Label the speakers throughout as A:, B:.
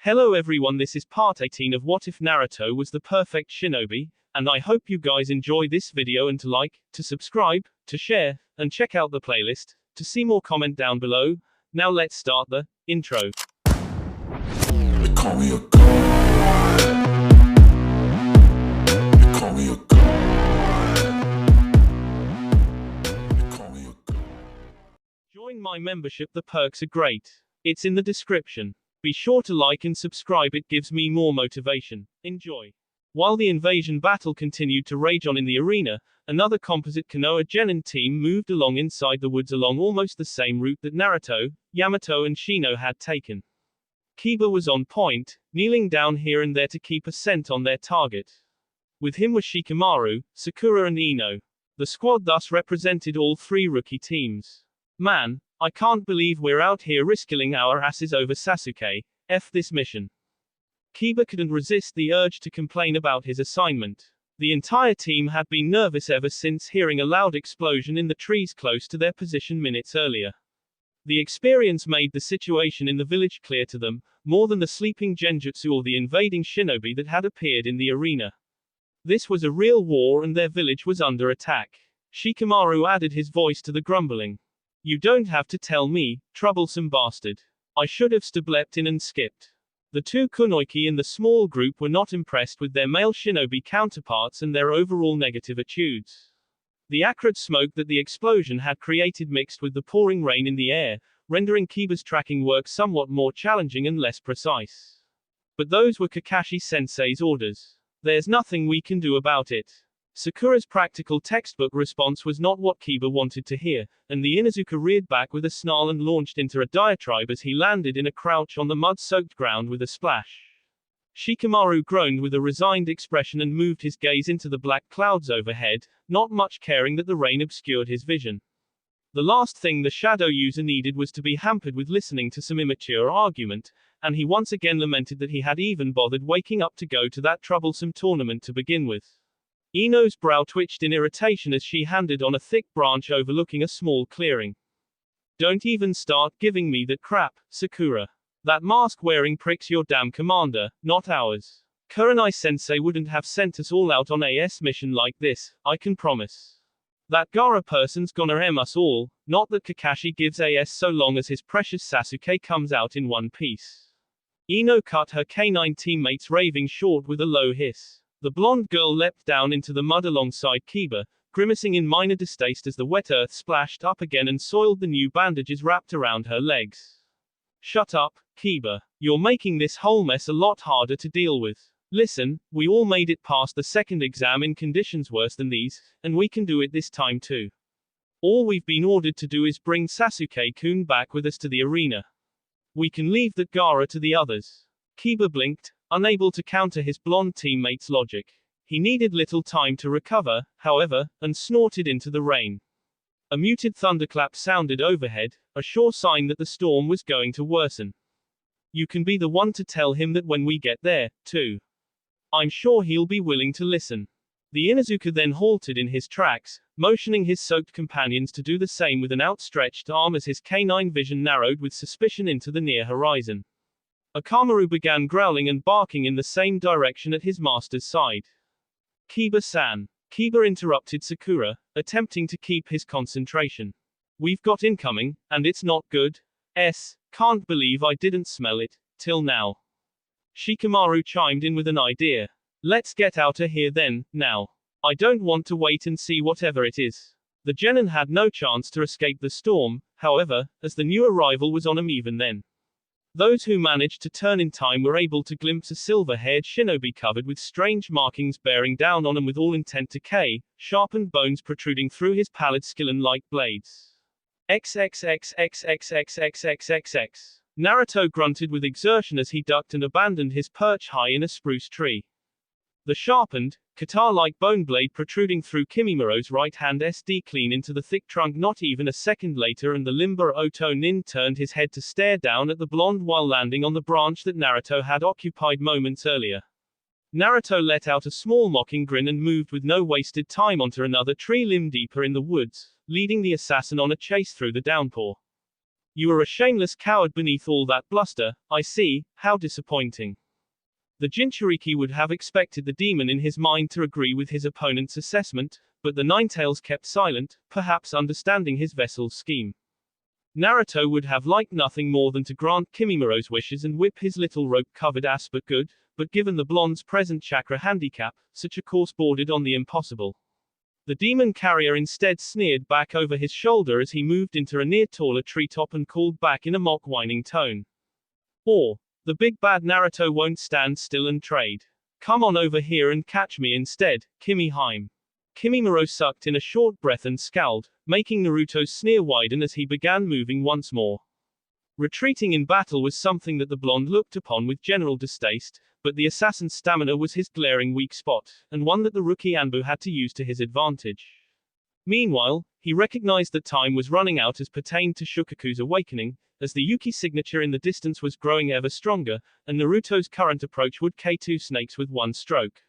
A: Hello everyone, this is part 18 of What If Naruto Was the Perfect Shinobi, and I hope you guys enjoy this video and to like, to subscribe, to share, and check out the playlist, to see more comment down below. Now let's start the intro.
B: They call me a god. They call me a god. They call me a god.
A: Join my membership, the perks are great. It's in the description. Be sure to like and subscribe, it gives me more motivation. Enjoy. While the invasion battle continued to rage on in the arena, another composite Konoha Genin team moved along inside the woods along almost the same route that Naruto, Yamato and Shino had taken. Kiba was on point, kneeling down here and there to keep a scent on their target. With him were Shikamaru, Sakura and Ino. The squad thus represented all three rookie teams. Man, I can't believe we're out here risking our asses over Sasuke. F this mission. Kiba couldn't resist the urge to complain about his assignment. The entire team had been nervous ever since hearing a loud explosion in the trees close to their position minutes earlier. The experience made the situation in the village clear to them, more than the sleeping genjutsu or the invading shinobi that had appeared in the arena. This was a real war and their village was under attack. Shikamaru added his voice to the grumbling. You don't have to tell me, troublesome bastard. I should have stepped in and skipped. The two kunoiki in the small group were not impressed with their male shinobi counterparts and their overall negative attitudes. The acrid smoke that the explosion had created mixed with the pouring rain in the air, rendering Kiba's tracking work somewhat more challenging and less precise. But those were Kakashi-sensei's orders. There's nothing we can do about it. Sakura's practical textbook response was not what Kiba wanted to hear, and the Inuzuka reared back with a snarl and launched into a diatribe as he landed in a crouch on the mud-soaked ground with a splash. Shikamaru groaned with a resigned expression and moved his gaze into the black clouds overhead, not much caring that the rain obscured his vision. The last thing the shadow user needed was to be hampered with listening to some immature argument, and he once again lamented that he had even bothered waking up to go to that troublesome tournament to begin with. Ino's brow twitched in irritation as she handed on a thick branch overlooking a small clearing. Don't even start giving me that crap, Sakura. That mask-wearing prick's your damn commander, not ours. Kurenai-sensei wouldn't have sent us all out on a mission like this, I can promise. That Gaara person's gonna us all, not that Kakashi gives so long as his precious Sasuke comes out in one piece. Ino cut her canine teammate's raving short with a low hiss. The blonde girl leapt down into the mud alongside Kiba, grimacing in minor distaste as the wet earth splashed up again and soiled the new bandages wrapped around her legs. Shut up, Kiba. You're making this whole mess a lot harder to deal with. Listen, we all made it past the second exam in conditions worse than these, and we can do it this time too. All we've been ordered to do is bring Sasuke-kun back with us to the arena. We can leave that Gaara to the others. Kiba blinked, unable to counter his blonde teammate's logic. He needed little time to recover, however, and snorted into the rain. A muted thunderclap sounded overhead, a sure sign that the storm was going to worsen. You can be the one to tell him that when we get there, too. I'm sure he'll be willing to listen. The Inuzuka then halted in his tracks, motioning his soaked companions to do the same with an outstretched arm as his canine vision narrowed with suspicion into the near horizon. Akamaru began growling and barking in the same direction at his master's side. Kiba-san. Kiba interrupted Sakura, attempting to keep his concentration. We've got incoming, and it's not good. Can't believe I didn't smell it, till now. Shikamaru chimed in with an idea. Let's get out of here then, now. I don't want to wait and see whatever it is. The Genin had no chance to escape the storm, however, as the new arrival was on them even then. Those who managed to turn in time were able to glimpse a silver-haired shinobi covered with strange markings bearing down on him with all intent to kill, sharpened bones protruding through his pallid skin like blades. XXXXXXXXXX. Naruto grunted with exertion as he ducked and abandoned his perch high in a spruce tree. The sharpened, katana-like bone blade protruding through Kimimaro's right hand clean into the thick trunk not even a second later, and the limber Oto Nin turned his head to stare down at the blonde while landing on the branch that Naruto had occupied moments earlier. Naruto let out a small mocking grin and moved with no wasted time onto another tree limb deeper in the woods, leading the assassin on a chase through the downpour. You are a shameless coward beneath all that bluster, I see, how disappointing. The Jinchuriki would have expected the demon in his mind to agree with his opponent's assessment, but the Ninetales kept silent, perhaps understanding his vessel's scheme. Naruto would have liked nothing more than to grant Kimimuro's wishes and whip his little rope-covered ass but given the blonde's present chakra handicap, such a course bordered on the impossible. The demon carrier instead sneered back over his shoulder as he moved into a near taller treetop and called back in a mock whining tone. Or, the big bad Naruto won't stand still and trade. Come on over here and catch me instead, Kimi-hime. Kimimuro sucked in a short breath and scowled, making Naruto's sneer widen as he began moving once more. Retreating in battle was something that the blonde looked upon with general distaste, but the assassin's stamina was his glaring weak spot, and one that the rookie Anbu had to use to his advantage. Meanwhile, he recognized that time was running out as pertained to Shukaku's awakening, as the Yuki signature in the distance was growing ever stronger, and Naruto's current approach would K2 snakes with one stroke.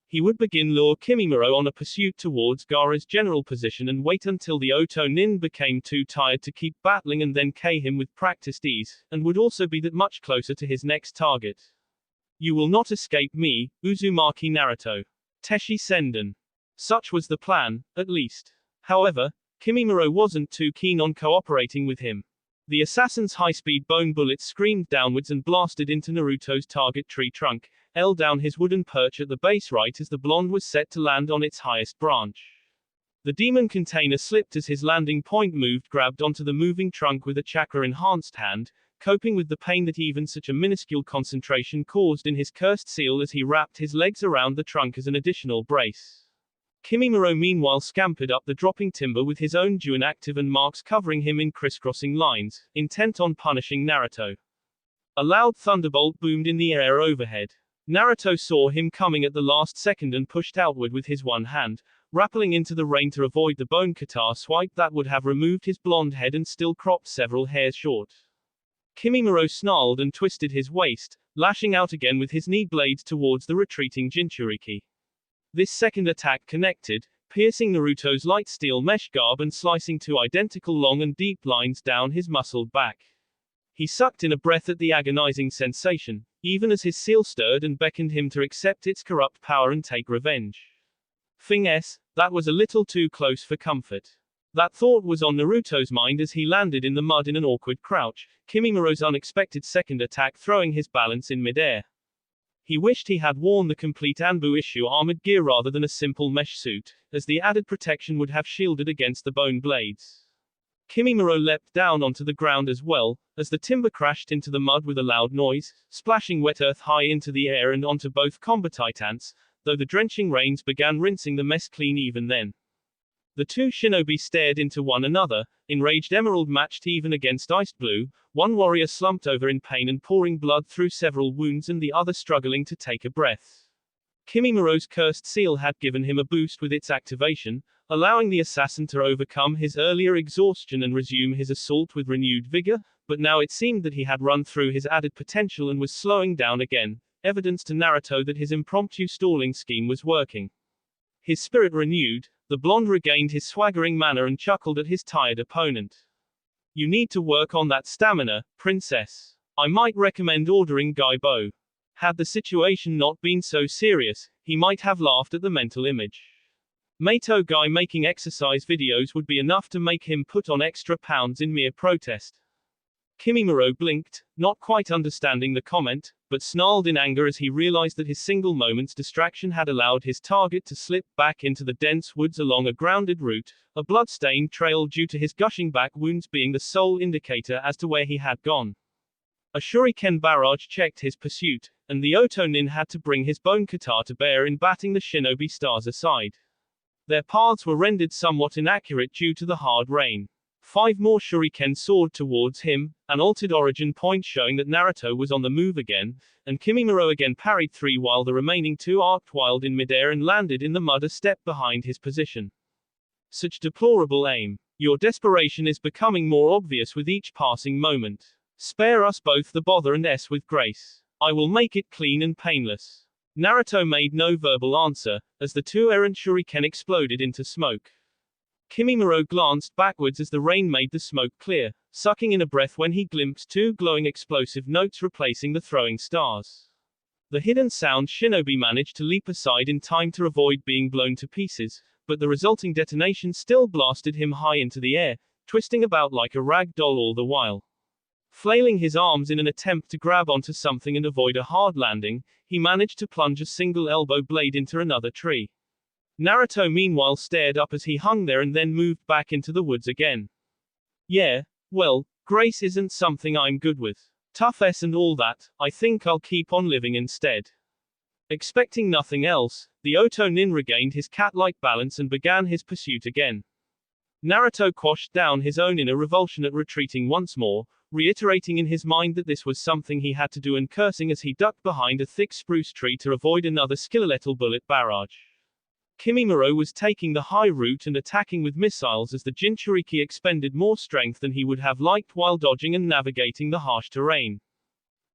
A: He would begin lure Kimimuro on a pursuit towards Gaara's general position and wait until the Oto Nin became too tired to keep battling and then K him with practiced ease, and would also be that much closer to his next target. You will not escape me, Uzumaki Naruto. Teshi Senden. Such was the plan, at least. However, Kimimuro wasn't too keen on cooperating with him. The assassin's high-speed bone bullets screamed downwards and blasted into Naruto's target tree trunk, L down his wooden perch at the base right as the blonde was set to land on its highest branch. The demon container slipped as his landing point moved, grabbed onto the moving trunk with a chakra-enhanced hand, coping with the pain that even such a minuscule concentration caused in his cursed seal as he wrapped his legs around the trunk as an additional brace. Kimimuro meanwhile scampered up the dropping timber with his own Juin active and marks covering him in crisscrossing lines, intent on punishing Naruto. A loud thunderbolt boomed in the air overhead. Naruto saw him coming at the last second and pushed outward with his one hand, rappelling into the rain to avoid the bone katana swipe that would have removed his blonde head and still cropped several hairs short. Kimimuro snarled and twisted his waist, lashing out again with his knee blades towards the retreating Jinchuriki. This second attack connected, piercing Naruto's light steel mesh garb and slicing two identical long and deep lines down his muscled back. He sucked in a breath at the agonizing sensation, even as his seal stirred and beckoned him to accept its corrupt power and take revenge. That was a little too close for comfort. That thought was on Naruto's mind as he landed in the mud in an awkward crouch, Kimimuro's unexpected second attack throwing his balance in midair. He wished he had worn the complete Anbu issue armored gear rather than a simple mesh suit, as the added protection would have shielded against the bone blades. Kimimuro leapt down onto the ground as well, as the timber crashed into the mud with a loud noise, splashing wet earth high into the air and onto both combatants, though the drenching rains began rinsing the mess clean even then. The two shinobi stared into one another, enraged emerald matched even against iced blue, one warrior slumped over in pain and pouring blood through several wounds and the other struggling to take a breath. Kimimuro's cursed seal had given him a boost with its activation, allowing the assassin to overcome his earlier exhaustion and resume his assault with renewed vigor, but now it seemed that he had run through his added potential and was slowing down again, evidence to Naruto that his impromptu stalling scheme was working. His spirit renewed, the blonde regained his swaggering manner and chuckled at his tired opponent. You need to work on that stamina, princess. I might recommend ordering Gaibo. Had the situation not been so serious, he might have laughed at the mental image. Mato Guy making exercise videos would be enough to make him put on extra pounds in mere protest. Kimimuro blinked, not quite understanding the comment, but snarled in anger as he realized that his single moment's distraction had allowed his target to slip back into the dense woods along a grounded route, a blood-stained trail due to his gushing back wounds being the sole indicator as to where he had gone. A shuriken barrage checked his pursuit, and the Oto Nin had to bring his bone katana to bear in batting the shinobi stars aside. Their paths were rendered somewhat inaccurate due to the hard rain. 5 more shuriken soared towards him, an altered origin point showing that Naruto was on the move again, and Kimimuro again parried 3 while the remaining 2 arced wild in midair and landed in the mud a step behind his position. Such deplorable aim. Your desperation is becoming more obvious with each passing moment. Spare us both the bother and S with grace. I will make it clean and painless. Naruto made no verbal answer, as the 2 errant shuriken exploded into smoke. Kimimuro glanced backwards as the rain made the smoke clear, sucking in a breath when he glimpsed two glowing explosive notes replacing the throwing stars. The hidden sound Shinobi managed to leap aside in time to avoid being blown to pieces, but the resulting detonation still blasted him high into the air, twisting about like a rag doll all the while. Flailing his arms in an attempt to grab onto something and avoid a hard landing, he managed to plunge a single elbow blade into another tree. Naruto meanwhile stared up as he hung there and then moved back into the woods again. Yeah, well, grace isn't something I'm good with. Toughness and all that, I think I'll keep on living instead. Expecting nothing else, the Oto Nin regained his cat-like balance and began his pursuit again. Naruto quashed down his own inner revulsion at retreating once more, reiterating in his mind that this was something he had to do and cursing as he ducked behind a thick spruce tree to avoid another skeletal bullet barrage. Kimimaro was taking the high route and attacking with missiles as the Jinchuriki expended more strength than he would have liked while dodging and navigating the harsh terrain.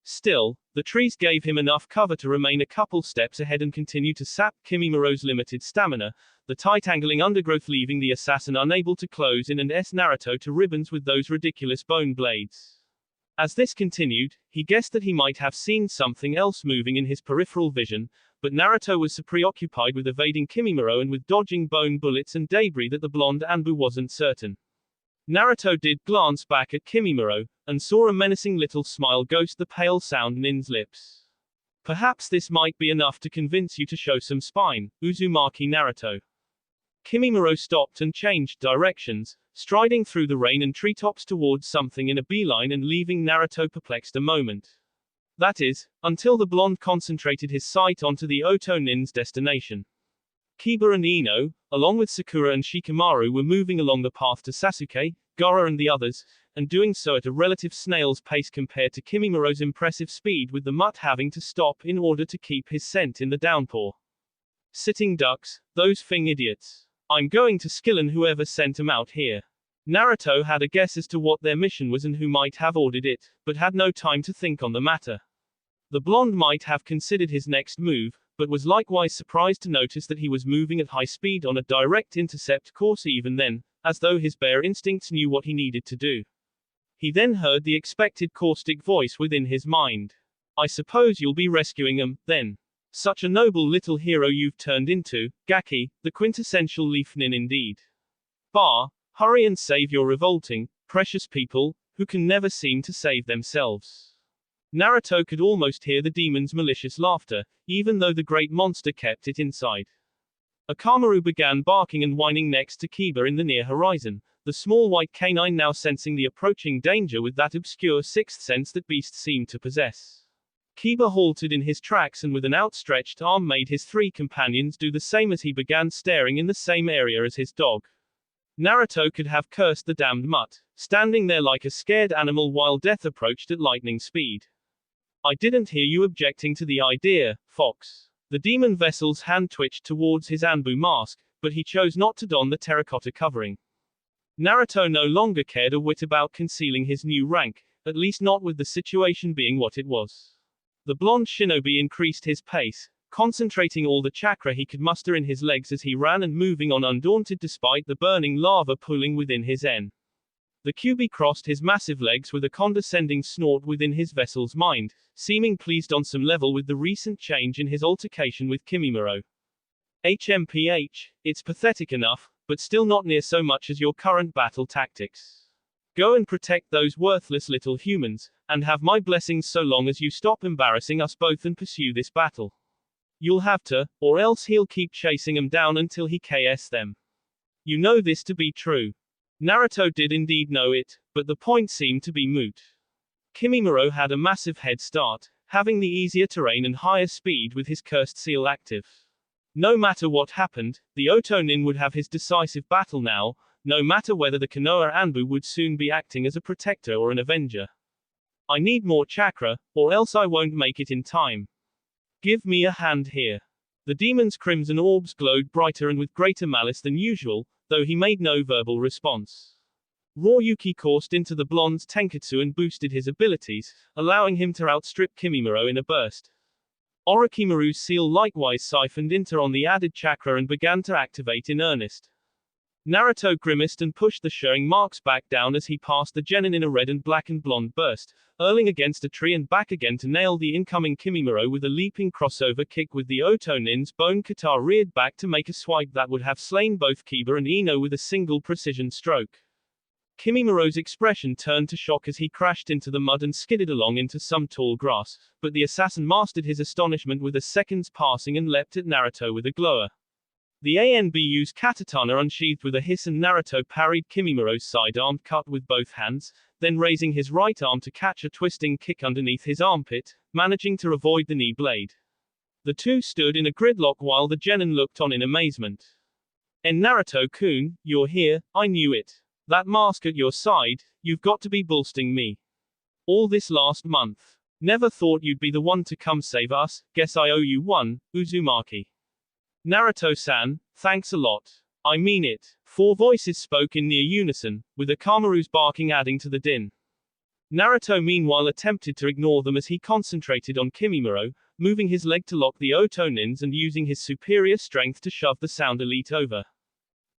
A: Still, the trees gave him enough cover to remain a couple steps ahead and continue to sap Kimimaro's limited stamina, the tight-angling undergrowth leaving the assassin unable to close in and Naruto to ribbons with those ridiculous bone blades. As this continued, he guessed that he might have seen something else moving in his peripheral vision, but Naruto was so preoccupied with evading Kimimaro and with dodging bone bullets and debris that the blonde Anbu wasn't certain. Naruto did glance back at Kimimaro, and saw a menacing little smile ghost the pale sound Nin's lips. Perhaps this might be enough to convince you to show some spine, Uzumaki Naruto. Kimimaro stopped and changed directions, striding through the rain and treetops towards something in a beeline and leaving Naruto perplexed a moment. That is, until the blonde concentrated his sight onto the Oto Nin's destination. Kiba and Ino, along with Sakura and Shikamaru were moving along the path to Sasuke, Gaara and the others, and doing so at a relative snail's pace compared to Kimimaro's impressive speed with the mutt having to stop in order to keep his scent in the downpour. Sitting ducks, those thing idiots. I'm going to skillen whoever sent 'em out here. Naruto had a guess as to what their mission was and who might have ordered it, but had no time to think on the matter. The blonde might have considered his next move, but was likewise surprised to notice that he was moving at high speed on a direct intercept course even then, as though his bare instincts knew what he needed to do. He then heard the expected caustic voice within his mind. I suppose you'll be rescuing 'em, then. Such a noble little hero you've turned into, Gaki, the quintessential leaf nin indeed. Bah, hurry and save your revolting, precious people, who can never seem to save themselves. Naruto could almost hear the demon's malicious laughter, even though the great monster kept it inside. Akamaru began barking and whining next to Kiba in the near horizon, the small white canine now sensing the approaching danger with that obscure sixth sense that beasts seem to possess. Kiba halted in his tracks and with an outstretched arm made his three companions do the same as he began staring in the same area as his dog. Naruto could have cursed the damned mutt, standing there like a scared animal while death approached at lightning speed. I didn't hear you objecting to the idea, Fox. The demon vessel's hand twitched towards his Anbu mask, but he chose not to don the terracotta covering. Naruto no longer cared a whit about concealing his new rank, at least not with the situation being what it was. The blonde shinobi increased his pace, concentrating all the chakra he could muster in his legs as he ran and moving on undaunted despite the burning lava pooling within his en. The QB crossed his massive legs with a condescending snort within his vessel's mind, seeming pleased on some level with the recent change in his altercation with Kimimaro. HMPH, it's pathetic enough, but still not near so much as your current battle tactics. Go and protect those worthless little humans, and have my blessings so long as you stop embarrassing us both and pursue this battle. You'll have to, or else he'll keep chasing 'em down until he KS them. You know this to be true. Naruto did indeed know it, but the point seemed to be moot. Kimimaro had a massive head start, having the easier terrain and higher speed with his cursed seal active. No matter what happened, the Oto Nin would have his decisive battle now, no matter whether the Konoha Anbu would soon be acting as a protector or an avenger. I need more chakra, or else I won't make it in time. Give me a hand here. The demon's crimson orbs glowed brighter and with greater malice than usual, though he made no verbal response. Royuki coursed into the blonde's tenketsu and boosted his abilities, allowing him to outstrip Kimimaro in a burst. Orochimaru's seal likewise siphoned into on the added chakra and began to activate in earnest. Naruto grimaced and pushed the showing marks back down as he passed the genin in a red and black and blonde burst, hurling against a tree and back again to nail the incoming Kimimaro with a leaping crossover kick with the Otonin's bone kata reared back to make a swipe that would have slain both Kiba and Ino with a single precision stroke. Kimimaro's expression turned to shock as he crashed into the mud and skidded along into some tall grass, but the assassin mastered his astonishment with a second's passing and leapt at Naruto with a glower. The ANBU's katatana unsheathed with a hiss and Naruto parried Kimimaro's sidearm cut with both hands, then raising his right arm to catch a twisting kick underneath his armpit, managing to avoid the knee blade. The two stood in a gridlock while the genin looked on in amazement. "En Naruto-kun, you're here, I knew it. That mask at your side, you've got to be bullsting me. All this last month. Never thought you'd be the one to come save us, guess I owe you one, Uzumaki. Naruto-san, thanks a lot. I mean it." 4 voices spoke in near unison, with Akamaru's barking adding to the din. Naruto meanwhile attempted to ignore them as he concentrated on Kimimaro, moving his leg to lock the Otonins and using his superior strength to shove the sound elite over.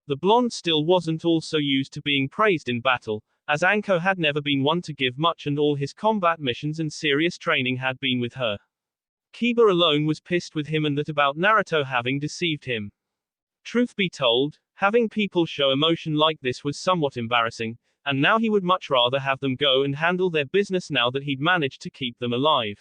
A: The blonde still wasn't also used to being praised in battle, as Anko had never been one to give much and all his combat missions and serious training had been with her. Kiba alone was pissed with him and that about Naruto having deceived him. Truth be told, having people show emotion like this was somewhat embarrassing, and now he would much rather have them go and handle their business now that he'd managed to keep them alive.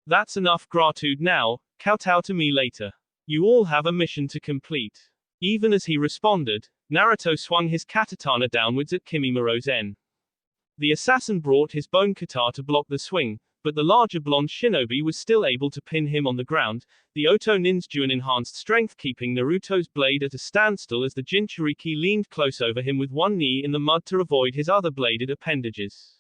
A: "That's enough gratitude now, kowtow to me later. You all have a mission to complete." Even as he responded, Naruto swung his katatana downwards at Kimimaro's en. The assassin brought his bone kata to block the swing, but the larger blonde shinobi was still able to pin him on the ground, the Oto Ninjuan enhanced strength keeping Naruto's blade at a standstill as the Jinchuriki leaned close over him with one knee in the mud to avoid his other bladed appendages.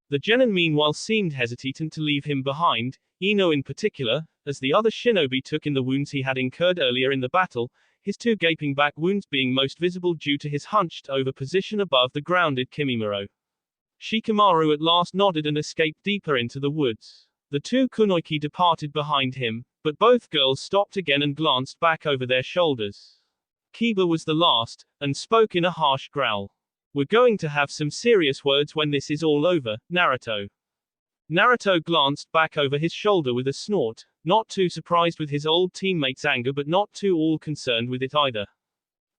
A: The genin meanwhile seemed hesitant to leave him behind, Ino in particular, as the other shinobi took in the wounds he had incurred earlier in the battle, his 2 gaping back wounds being most visible due to his hunched over position above the grounded Kimimaro. Shikamaru at last nodded and escaped deeper into the woods. The 2 kunoiki departed behind him, but both girls stopped again and glanced back over their shoulders. Kiba was the last, and spoke in a harsh growl. "We're going to have some serious words when this is all over, Naruto." Naruto glanced back over his shoulder with a snort, not too surprised with his old teammate's anger but not too all concerned with it either.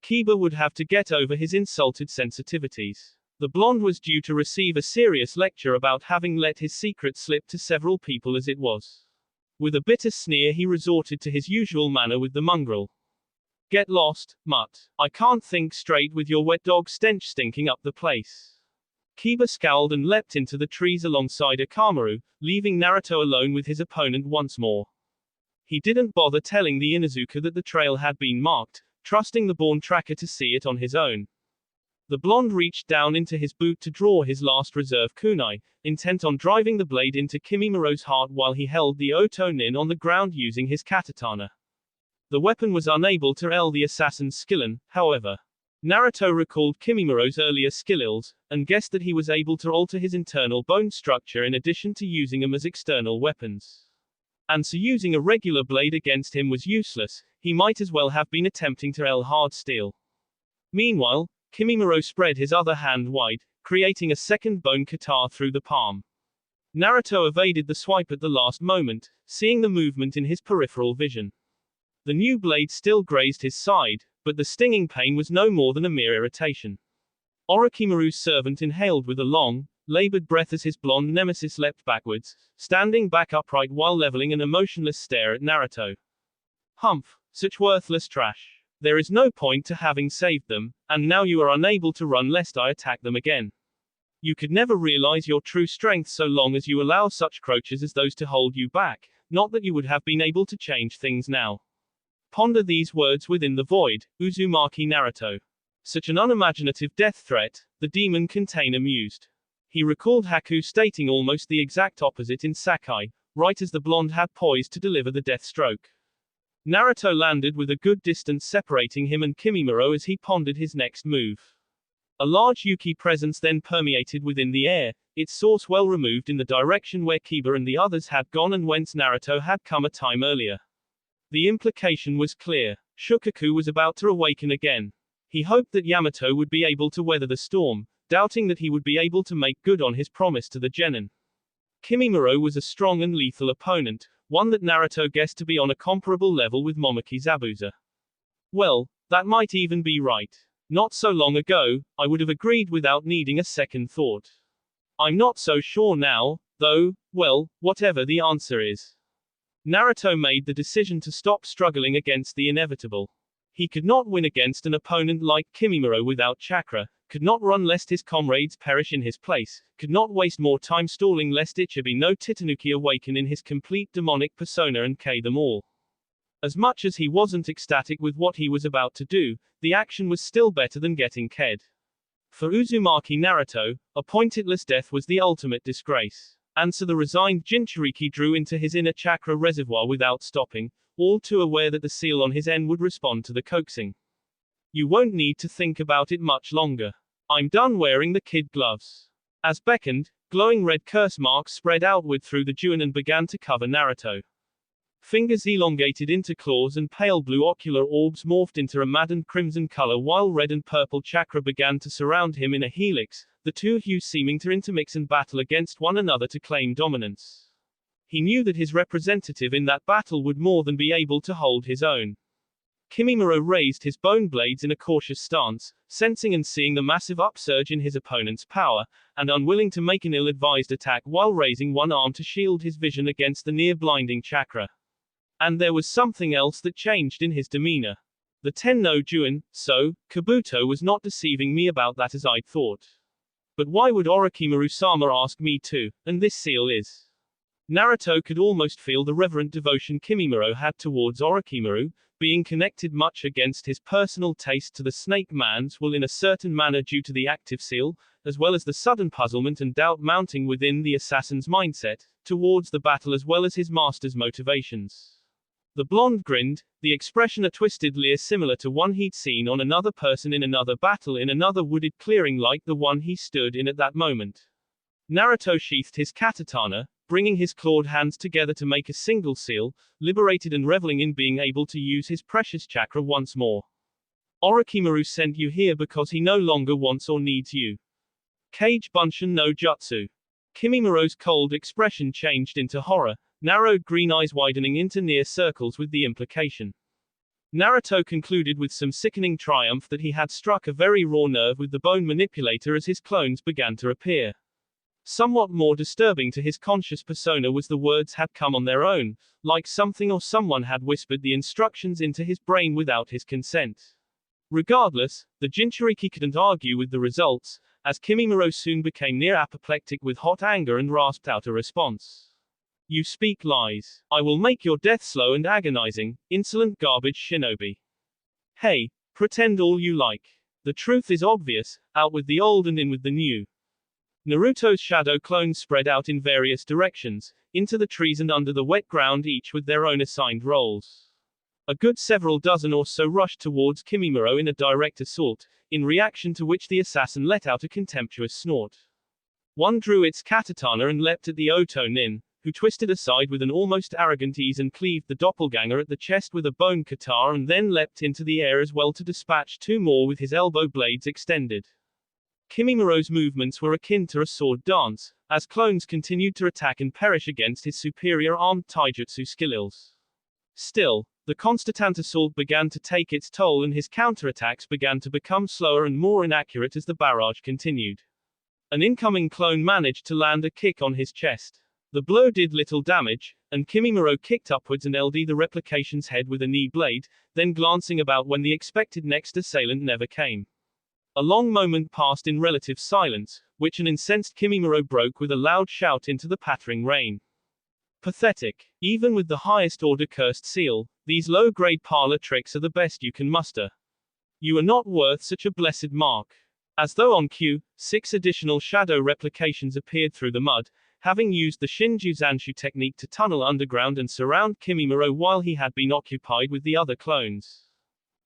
A: Kiba would have to get over his insulted sensitivities. The blonde was due to receive a serious lecture about having let his secret slip to several people as it was. With a bitter sneer he resorted to his usual manner with the mongrel. "Get lost, mutt. I can't think straight with your wet dog stench stinking up the place." Kiba scowled and leapt into the trees alongside Akamaru, leaving Naruto alone with his opponent once more. He didn't bother telling the Inuzuka that the trail had been marked, trusting the born tracker to see it on his own. The blonde reached down into his boot to draw his last reserve kunai, intent on driving the blade into Kimimaro's heart while he held the Otonin on the ground using his katatana. The weapon was unable to ell the assassin's skillen, however. Naruto recalled Kimimaro's earlier skills, and guessed that he was able to alter his internal bone structure in addition to using them as external weapons. And so using a regular blade against him was useless, he might as well have been attempting to ell hard steel. Meanwhile, Kimimaro spread his other hand wide, creating a second bone kata through the palm. Naruto evaded the swipe at the last moment, seeing the movement in his peripheral vision. The new blade still grazed his side, but the stinging pain was no more than a mere irritation. Orochimaru's servant inhaled with a long, labored breath as his blonde nemesis leapt backwards, standing back upright while leveling an emotionless stare at Naruto. "Humph, such worthless trash. There is no point to having saved them, and now you are unable to run lest I attack them again. You could never realize your true strength so long as you allow such croaches as those to hold you back, not that you would have been able to change things now. Ponder these words within the void, Uzumaki Naruto." Such an unimaginative death threat, the demon container mused. He recalled Haku stating almost the exact opposite in Sakai, right as the blonde had poised to deliver the death stroke. Naruto landed with a good distance separating him and Kimimaro as he pondered his next move. A large Yuki presence then permeated within the air, its source well removed in the direction where Kiba and the others had gone and whence Naruto had come a time earlier. The implication was clear. Shukaku was about to awaken again. He hoped that Yamato would be able to weather the storm, doubting that he would be able to make good on his promise to the genin. Kimimaro was a strong and lethal opponent, one that Naruto guessed to be on a comparable level with Momoki Zabuza. Well, that might even be right. Not so long ago, I would have agreed without needing a second thought. I'm not so sure now, though, well, whatever the answer is. Naruto made the decision to stop struggling against the inevitable. He could not win against an opponent like Kimimaro without chakra, could not run lest his comrades perish in his place, could not waste more time stalling lest Ichibi no Titanuki awaken in his complete demonic persona and K them all. As much as he wasn't ecstatic with what he was about to do, the action was still better than getting Ked. For Uzumaki Naruto, a pointless death was the ultimate disgrace. And so the resigned Jinchuriki drew into his inner chakra reservoir without stopping, all too aware that the seal on his N would respond to the coaxing. You won't need to think about it much longer. I'm done wearing the kid gloves. As beckoned, glowing red curse marks spread outward through the Juin and began to cover Naruto. Fingers elongated into claws and pale blue ocular orbs morphed into a maddened crimson color while red and purple chakra began to surround him in a helix, the two hues seeming to intermix and battle against one another to claim dominance. He knew that his representative in that battle would more than be able to hold his own. Kimimaro raised his bone blades in a cautious stance, sensing and seeing the massive upsurge in his opponent's power, and unwilling to make an ill-advised attack while raising one arm to shield his vision against the near-blinding chakra. And there was something else that changed in his demeanor. The Tenno Juin, so, Kabuto was not deceiving me about that as I'd thought. But why would Orochimaru-sama ask me to, and this seal is? Naruto could almost feel the reverent devotion Kimimaro had towards Orochimaru, being connected much against his personal taste to the snake man's will in a certain manner due to the active seal, as well as the sudden puzzlement and doubt mounting within the assassin's mindset, towards the battle as well as his master's motivations. The blonde grinned, the expression a twisted leer similar to one he'd seen on another person in another battle in another wooded clearing like the one he stood in at that moment. Naruto sheathed his katatana, bringing his clawed hands together to make a single seal, liberated and reveling in being able to use his precious chakra once more. Orochimaru sent you here because he no longer wants or needs you. Kage Bunshin no Jutsu. Kimimaro's cold expression changed into horror, narrowed green eyes widening into near circles with the implication. Naruto concluded with some sickening triumph that he had struck a very raw nerve with the bone manipulator as his clones began to appear. Somewhat more disturbing to his conscious persona was the words had come on their own, like something or someone had whispered the instructions into his brain without his consent. Regardless, the Jinchuriki couldn't argue with the results, as Kimimaro soon became near apoplectic with hot anger and rasped out a response. You speak lies. I will make your death slow and agonizing, insolent garbage shinobi. Hey, pretend all you like. The truth is obvious, out with the old and in with the new. Naruto's shadow clones spread out in various directions, into the trees and under the wet ground each with their own assigned roles. A good several dozen or so rushed towards Kimimaro in a direct assault, in reaction to which the assassin let out a contemptuous snort. One drew its katatana and leapt at the Oto Nin, who twisted aside with an almost arrogant ease and cleaved the doppelganger at the chest with a bone katana and then leapt into the air as well to dispatch two more with his elbow blades extended. Kimimaro's movements were akin to a sword dance, as clones continued to attack and perish against his superior armed taijutsu skills. Still, the constant assault began to take its toll and his counterattacks began to become slower and more inaccurate as the barrage continued. An incoming clone managed to land a kick on his chest. The blow did little damage, and Kimimaro kicked upwards and LD the replication's head with a knee blade, then glancing about when the expected next assailant never came. A long moment passed in relative silence, which an incensed Kimimaro broke with a loud shout into the pattering rain. Pathetic. Even with the highest order cursed seal, these low-grade parlor tricks are the best you can muster. You are not worth such a blessed mark. As though on cue, 6 additional shadow replications appeared through the mud, having used the Shinju Zanshu technique to tunnel underground and surround Kimimaro while he had been occupied with the other clones.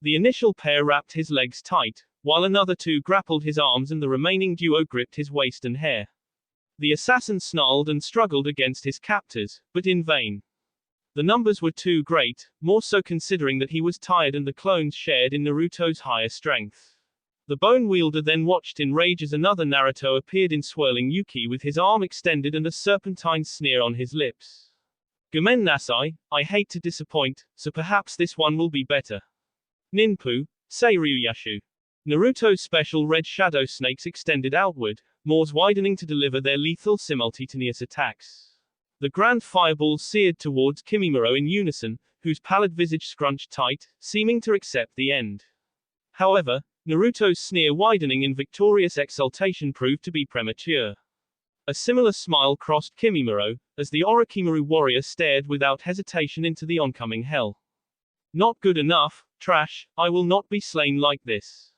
A: The initial pair wrapped his legs tight, while another 2 grappled his arms and the remaining duo gripped his waist and hair. The assassin snarled and struggled against his captors, but in vain. The numbers were too great, more so considering that he was tired and the clones shared in Naruto's higher strength. The bone wielder then watched in rage as another Naruto appeared in swirling Yuki with his arm extended and a serpentine sneer on his lips. Gomen Nasai, I hate to disappoint, so perhaps this one will be better. Ninpu, Seiryuyashu. Naruto's special red shadow snakes extended outward, mores widening to deliver their lethal simultaneous attacks. The grand fireballs seared towards Kimimaro in unison, whose pallid visage scrunched tight, seeming to accept the end. However, Naruto's sneer widening in victorious exultation proved to be premature. A similar smile crossed Kimimaro, as the Orochimaru warrior stared without hesitation into the oncoming hell. Not good enough, trash, I will not be slain like this.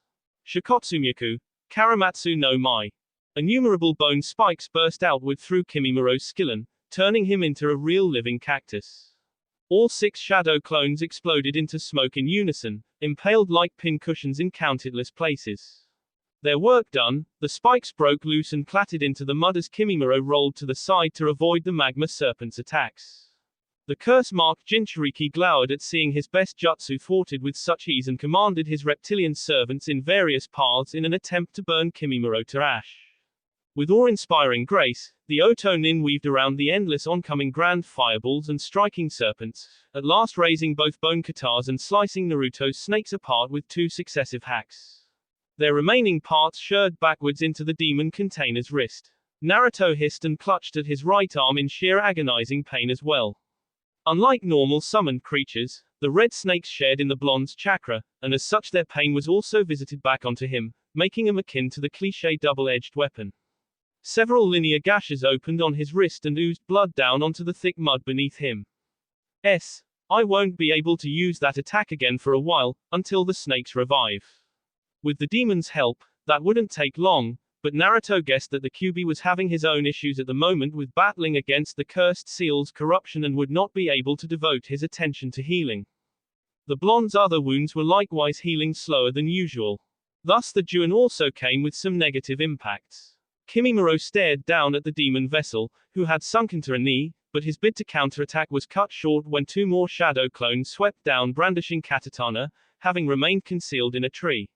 A: Shikotsumyaku, Karamatsu no Mai. Innumerable bone spikes burst outward through Kimimaro's skillen, turning him into a real living cactus. All 6 shadow clones exploded into smoke in unison, impaled like pincushions in countless places. Their work done, the spikes broke loose and clattered into the mud as Kimimaro rolled to the side to avoid the magma serpent's attacks. The curse-marked Jinchuriki glowered at seeing his best jutsu thwarted with such ease and commanded his reptilian servants in various paths in an attempt to burn Kimimaro to ash. With awe-inspiring grace, the Oto Nin weaved around the endless oncoming grand fireballs and striking serpents, at last raising both bone katars and slicing Naruto's snakes apart with 2 successive hacks. Their remaining parts sheared backwards into the demon container's wrist. Naruto hissed and clutched at his right arm in sheer agonizing pain as well. Unlike normal summoned creatures, the red snakes shared in the blonde's chakra, and as such their pain was also visited back onto him, making him akin to the cliché double-edged weapon. Several linear gashes opened on his wrist and oozed blood down onto the thick mud beneath him. I won't be able to use that attack again for a while, until the snakes revive. With the demon's help, that wouldn't take long, but Naruto guessed that the Kyuubi was having his own issues at the moment with battling against the cursed seal's corruption and would not be able to devote his attention to healing. The blonde's other wounds were likewise healing slower than usual. Thus the Juin also came with some negative impacts. Kimimaro stared down at the demon vessel, who had sunken to a knee, but his bid to counterattack was cut short when 2 more shadow clones swept down brandishing katatana, having remained concealed in a tree.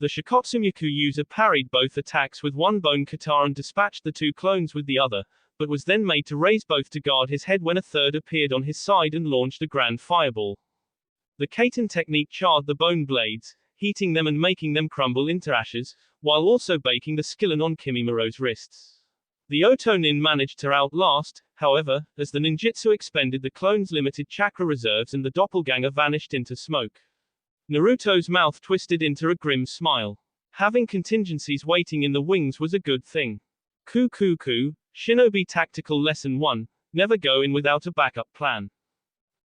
A: The Shikotsumyaku user parried both attacks with 1 bone katar and dispatched the 2 clones with the other, but was then made to raise both to guard his head when a third appeared on his side and launched a grand fireball. The Kaiten technique charred the bone blades, heating them and making them crumble into ashes, while also baking the skillen on Kimimaro's wrists. The Oto Nin managed to outlast, however, as the ninjutsu expended the clone's limited chakra reserves and the doppelganger vanished into smoke. Naruto's mouth twisted into a grim smile. Having contingencies waiting in the wings was a good thing. Ku, Shinobi Tactical Lesson 1, Never go in without a backup plan.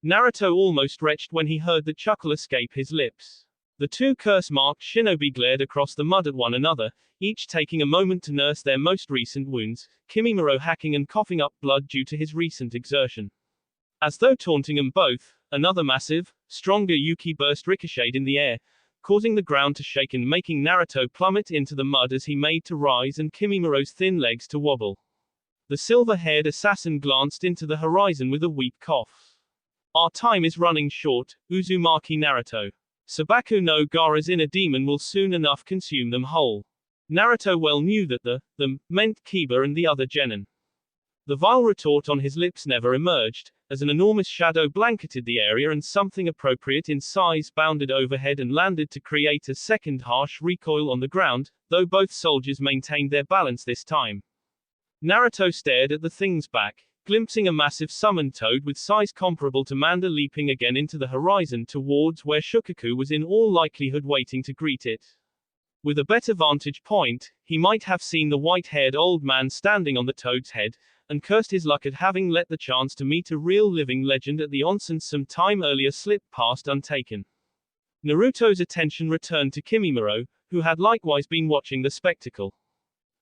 A: Naruto almost retched when he heard the chuckle escape his lips. The 2 curse-marked shinobi glared across the mud at one another, each taking a moment to nurse their most recent wounds, Kimimaro hacking and coughing up blood due to his recent exertion. As though taunting them both, another massive, stronger Yuki burst ricocheted in the air, causing the ground to shake and making Naruto plummet into the mud as he made to rise and Kimimaro's thin legs to wobble. The silver-haired assassin glanced into the horizon with a weak cough. Our time is running short, Uzumaki Naruto. Sabaku no Gaara's inner demon will soon enough consume them whole. Naruto well knew that the them meant Kiba and the other genin. The vile retort on his lips never emerged, as an enormous shadow blanketed the area and something appropriate in size bounded overhead and landed to create a second harsh recoil on the ground, though both soldiers maintained their balance this time. Naruto stared at the thing's back, glimpsing a massive summoned toad with size comparable to Manda leaping again into the horizon towards where Shukaku was in all likelihood waiting to greet it. With a better vantage point, he might have seen the white-haired old man standing on the toad's head, and cursed his luck at having let the chance to meet a real living legend at the onsen some time earlier slip past untaken. Naruto's attention returned to Kimimaro, who had likewise been watching the spectacle.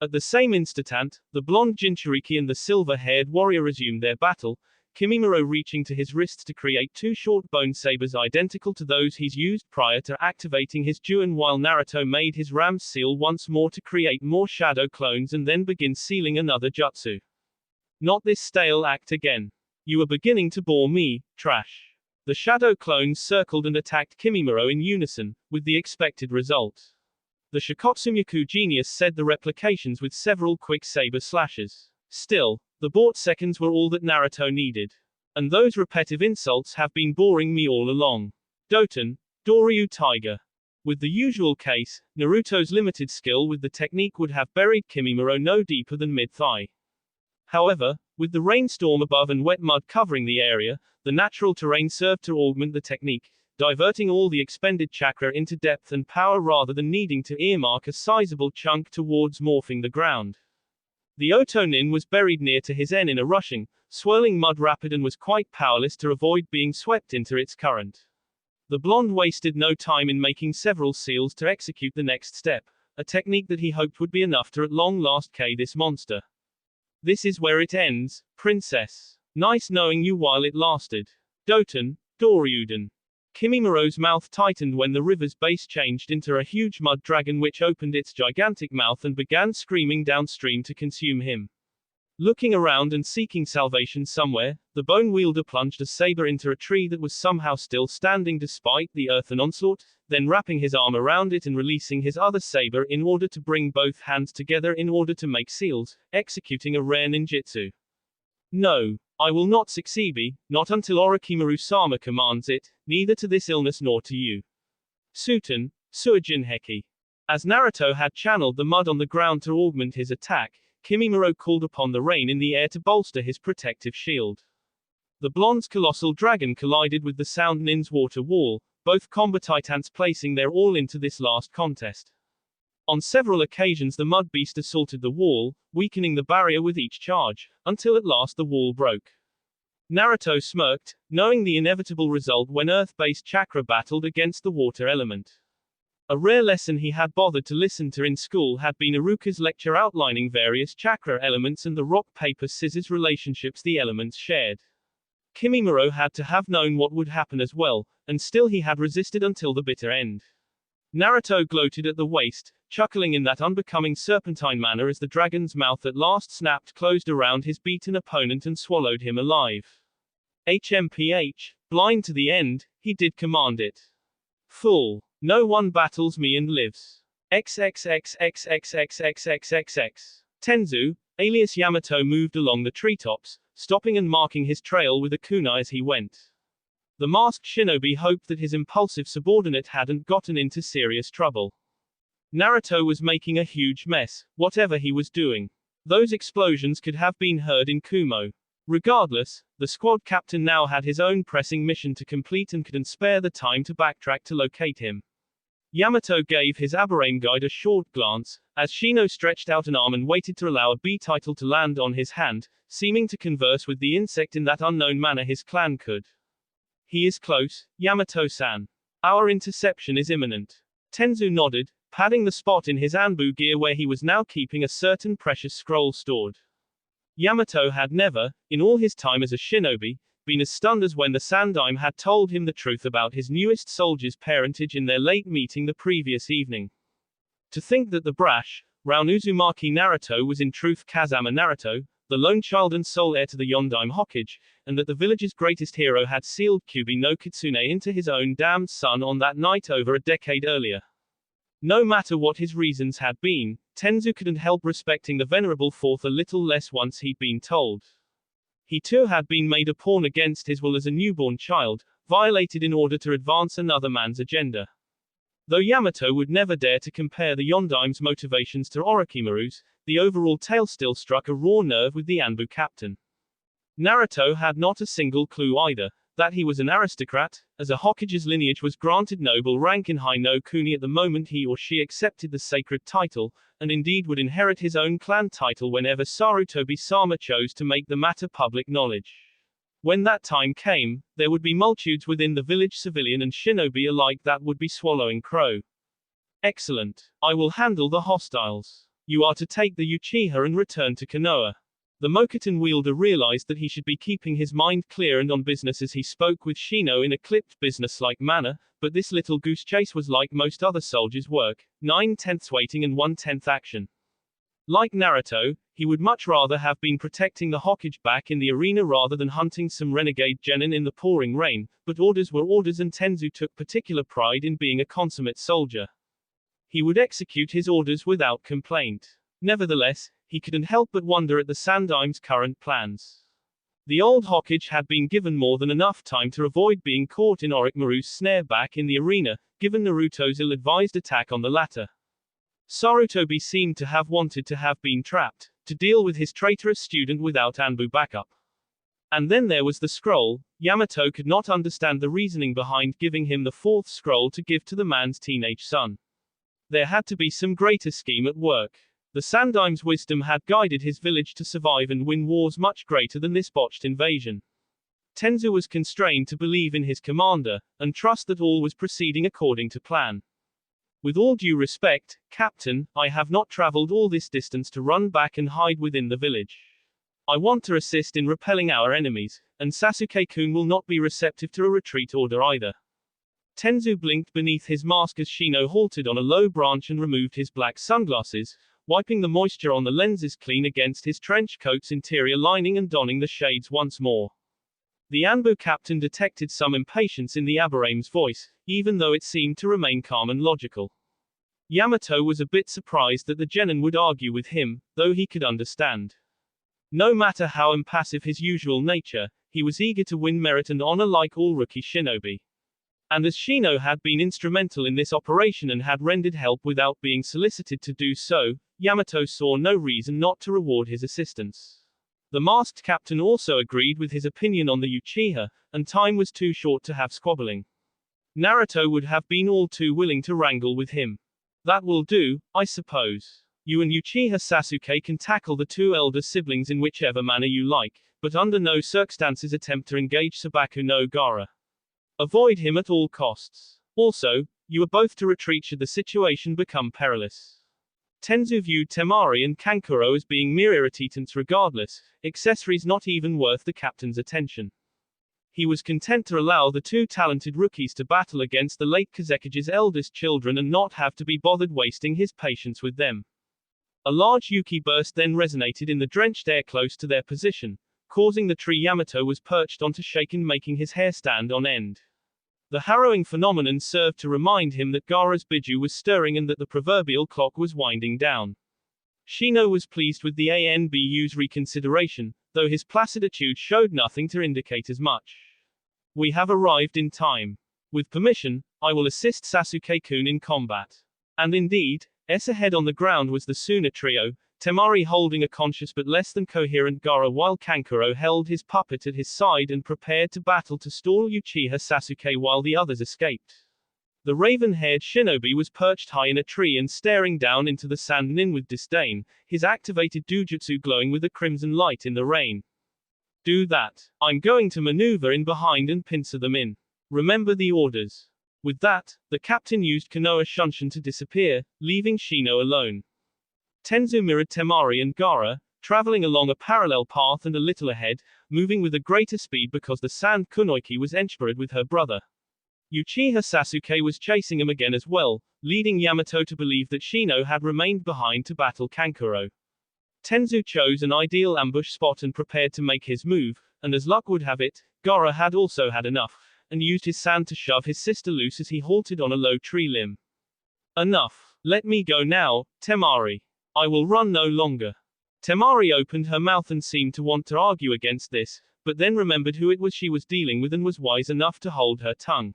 A: At the same instant, the blonde Jinchuriki and the silver-haired warrior resumed their battle, Kimimaro reaching to his wrists to create 2 short bone sabers identical to those he's used prior to activating his Juin, while Naruto made his Ram's seal once more to create more shadow clones and then begin sealing another jutsu. Not this stale act again. You are beginning to bore me, trash. The shadow clones circled and attacked Kimimaro in unison, with the expected result. The Shikotsumyaku genius said the replications with several quick saber slashes. Still, the bought seconds were all that Naruto needed. And those repetitive insults have been boring me all along. Doton, Doryu Tiger. With the usual case, Naruto's limited skill with the technique would have buried Kimimaro no deeper than mid-thigh. However, with the rainstorm above and wet mud covering the area, the natural terrain served to augment the technique, diverting all the expended chakra into depth and power rather than needing to earmark a sizable chunk towards morphing the ground. The Otonin was buried near to his N in a rushing, swirling mud rapid and was quite powerless to avoid being swept into its current. The blonde wasted no time in making several seals to execute the next step, a technique that he hoped would be enough to at long last K this monster. This is where it ends, princess. Nice knowing you while it lasted. Doton, Doryuden. Kimimaro's mouth tightened when the river's base changed into a huge mud dragon which opened its gigantic mouth and began screaming downstream to consume him. Looking around and seeking salvation somewhere, the bone wielder plunged a saber into a tree that was somehow still standing despite the earthen onslaught, then wrapping his arm around it and releasing his other saber in order to bring both hands together in order to make seals, executing a rare ninjutsu. No, I will not succeed, not until Orochimaru-sama commands it, neither to this illness nor to you. Suten, Suijinheki. As Naruto had channeled the mud on the ground to augment his attack, Kimimaro called upon the rain in the air to bolster his protective shield. The blonde's colossal dragon collided with the Sound Nin's water wall, both combatants placing their all into this last contest. On several occasions the mud beast assaulted the wall, weakening the barrier with each charge, until at last the wall broke. Naruto smirked, knowing the inevitable result when earth-based chakra battled against the water element. A rare lesson he had bothered to listen to in school had been Iruka's lecture outlining various chakra elements and the rock-paper-scissors relationships the elements shared. Kimimaro had to have known what would happen as well, and still he had resisted until the bitter end. Naruto gloated at the waist, chuckling in that unbecoming serpentine manner as the dragon's mouth at last snapped closed around his beaten opponent and swallowed him alive. HMPH, blind to the end, he did command it. Fool. No one battles me and lives. XXXXXXXXXX. Tenzu, alias Yamato moved along the treetops, stopping and marking his trail with a kunai as he went. The masked shinobi hoped that his impulsive subordinate hadn't gotten into serious trouble. Naruto was making a huge mess, whatever he was doing. Those explosions could have been heard in Kumo. Regardless, the squad captain now had his own pressing mission to complete and couldn't spare the time to backtrack to locate him. Yamato gave his Aberame guide a short glance, as Shino stretched out an arm and waited to allow a B title to land on his hand, seeming to converse with the insect in that unknown manner his clan could. He is close, Yamato-san. Our interception is imminent. Tenzu nodded, patting the spot in his Anbu gear where he was now keeping a certain precious scroll stored. Yamato had never, in all his time as a shinobi, been as stunned as when the Sandaime had told him the truth about his newest soldier's parentage in their late meeting the previous evening. To think that the brash, Round Uzumaki Naruto was in truth Kazama Naruto, the lone child and sole heir to the Yondaime Hokage, and that the village's greatest hero had sealed Kyubi no Kitsune into his own damned son on that night over a decade earlier. No matter what his reasons had been, Tenzu couldn't help respecting the venerable fourth a little less once he'd been told. He too had been made a pawn against his will as a newborn child, violated in order to advance another man's agenda. Though Yamato would never dare to compare the Yondaime's motivations to Orochimaru's, the overall tale still struck a raw nerve with the Anbu captain. Naruto had not a single clue either, that he was an aristocrat, as a Hokage's lineage was granted noble rank in Hai no Kuni at the moment he or she accepted the sacred title, and indeed would inherit his own clan title whenever Sarutobi-sama chose to make the matter public knowledge. When that time came, there would be multitudes within the village, civilian and shinobi alike, that would be swallowing crow. Excellent. I will handle the hostiles. You are to take the Uchiha and return to Konoha. The Mokuton wielder realized that he should be keeping his mind clear and on business as he spoke with Shino in a clipped business-like manner, but this little goose chase was like most other soldiers' work, 9/10 waiting and 1/10 action. Like Naruto, he would much rather have been protecting the Hokage back in the arena rather than hunting some renegade genin in the pouring rain, but orders were orders and Tenzu took particular pride in being a consummate soldier. He would execute his orders without complaint. Nevertheless, he couldn't help but wonder at the Sandaim's current plans. The old Hokage had been given more than enough time to avoid being caught in Orochimaru's snare back in the arena, given Naruto's ill-advised attack on the latter. Sarutobi seemed to have wanted to have been trapped, to deal with his traitorous student without Anbu backup. And then there was the scroll. Yamato could not understand the reasoning behind giving him the fourth scroll to give to the man's teenage son. There had to be some greater scheme at work. The Sandaim's wisdom had guided his village to survive and win wars much greater than this botched invasion. Tenzu was constrained to believe in his commander, and trust that all was proceeding according to plan. With all due respect, Captain, I have not traveled all this distance to run back and hide within the village. I want to assist in repelling our enemies, and Sasuke-kun will not be receptive to a retreat order either. Tenzu blinked beneath his mask as Shino halted on a low branch and removed his black sunglasses, wiping the moisture on the lenses clean against his trench coat's interior lining and donning the shades once more. The Anbu captain detected some impatience in the Aburame's voice, even though it seemed to remain calm and logical. Yamato was a bit surprised that the genin would argue with him, though he could understand. No matter how impassive his usual nature, he was eager to win merit and honor like all rookie shinobi. And as Shino had been instrumental in this operation and had rendered help without being solicited to do so, Yamato saw no reason not to reward his assistance. The masked captain also agreed with his opinion on the Uchiha, and time was too short to have squabbling. Naruto would have been all too willing to wrangle with him. That will do, I suppose. You and Uchiha Sasuke can tackle the two elder siblings in whichever manner you like, but under no circumstances attempt to engage Sabaku no Gaara. Avoid him at all costs. Also, you are both to retreat should the situation become perilous. Tenzu viewed Temari and Kankuro as being mere irritants regardless, accessories not even worth the captain's attention. He was content to allow the two talented rookies to battle against the late Kazekage's eldest children and not have to be bothered wasting his patience with them. A large Yuki burst then resonated in the drenched air close to their position, causing the tree Yamato was perched on to shake and making his hair stand on end. The harrowing phenomenon served to remind him that Gaara's biju was stirring and that the proverbial clock was winding down. Shino was pleased with the ANBU's reconsideration, though his placiditude showed nothing to indicate as much. We have arrived in time. With permission, I will assist Sasuke-kun in combat. And indeed, ahead on the ground was the Suna trio, Temari holding a conscious but less than coherent Gaara while Kankuro held his puppet at his side and prepared to battle to stall Uchiha Sasuke while the others escaped. The raven-haired shinobi was perched high in a tree and staring down into the Sandanin with disdain, his activated dujutsu glowing with a crimson light in the rain. Do that. I'm going to maneuver in behind and pincer them in. Remember the orders. With that, the captain used Konoha Shunshin to disappear, leaving Shino alone. Tenzu mirrored Temari and Gaara, traveling along a parallel path and a little ahead, moving with a greater speed because the Sand Kunoichi was enchboroughed with her brother. Uchiha Sasuke was chasing him again as well, leading Yamato to believe that Shino had remained behind to battle Kankuro. Tenzu chose an ideal ambush spot and prepared to make his move, and as luck would have it, Gaara had also had enough, and used his sand to shove his sister loose as he halted on a low tree limb. Enough. Let me go now, Temari. I will run no longer. Temari opened her mouth and seemed to want to argue against this, but then remembered who it was she was dealing with and was wise enough to hold her tongue.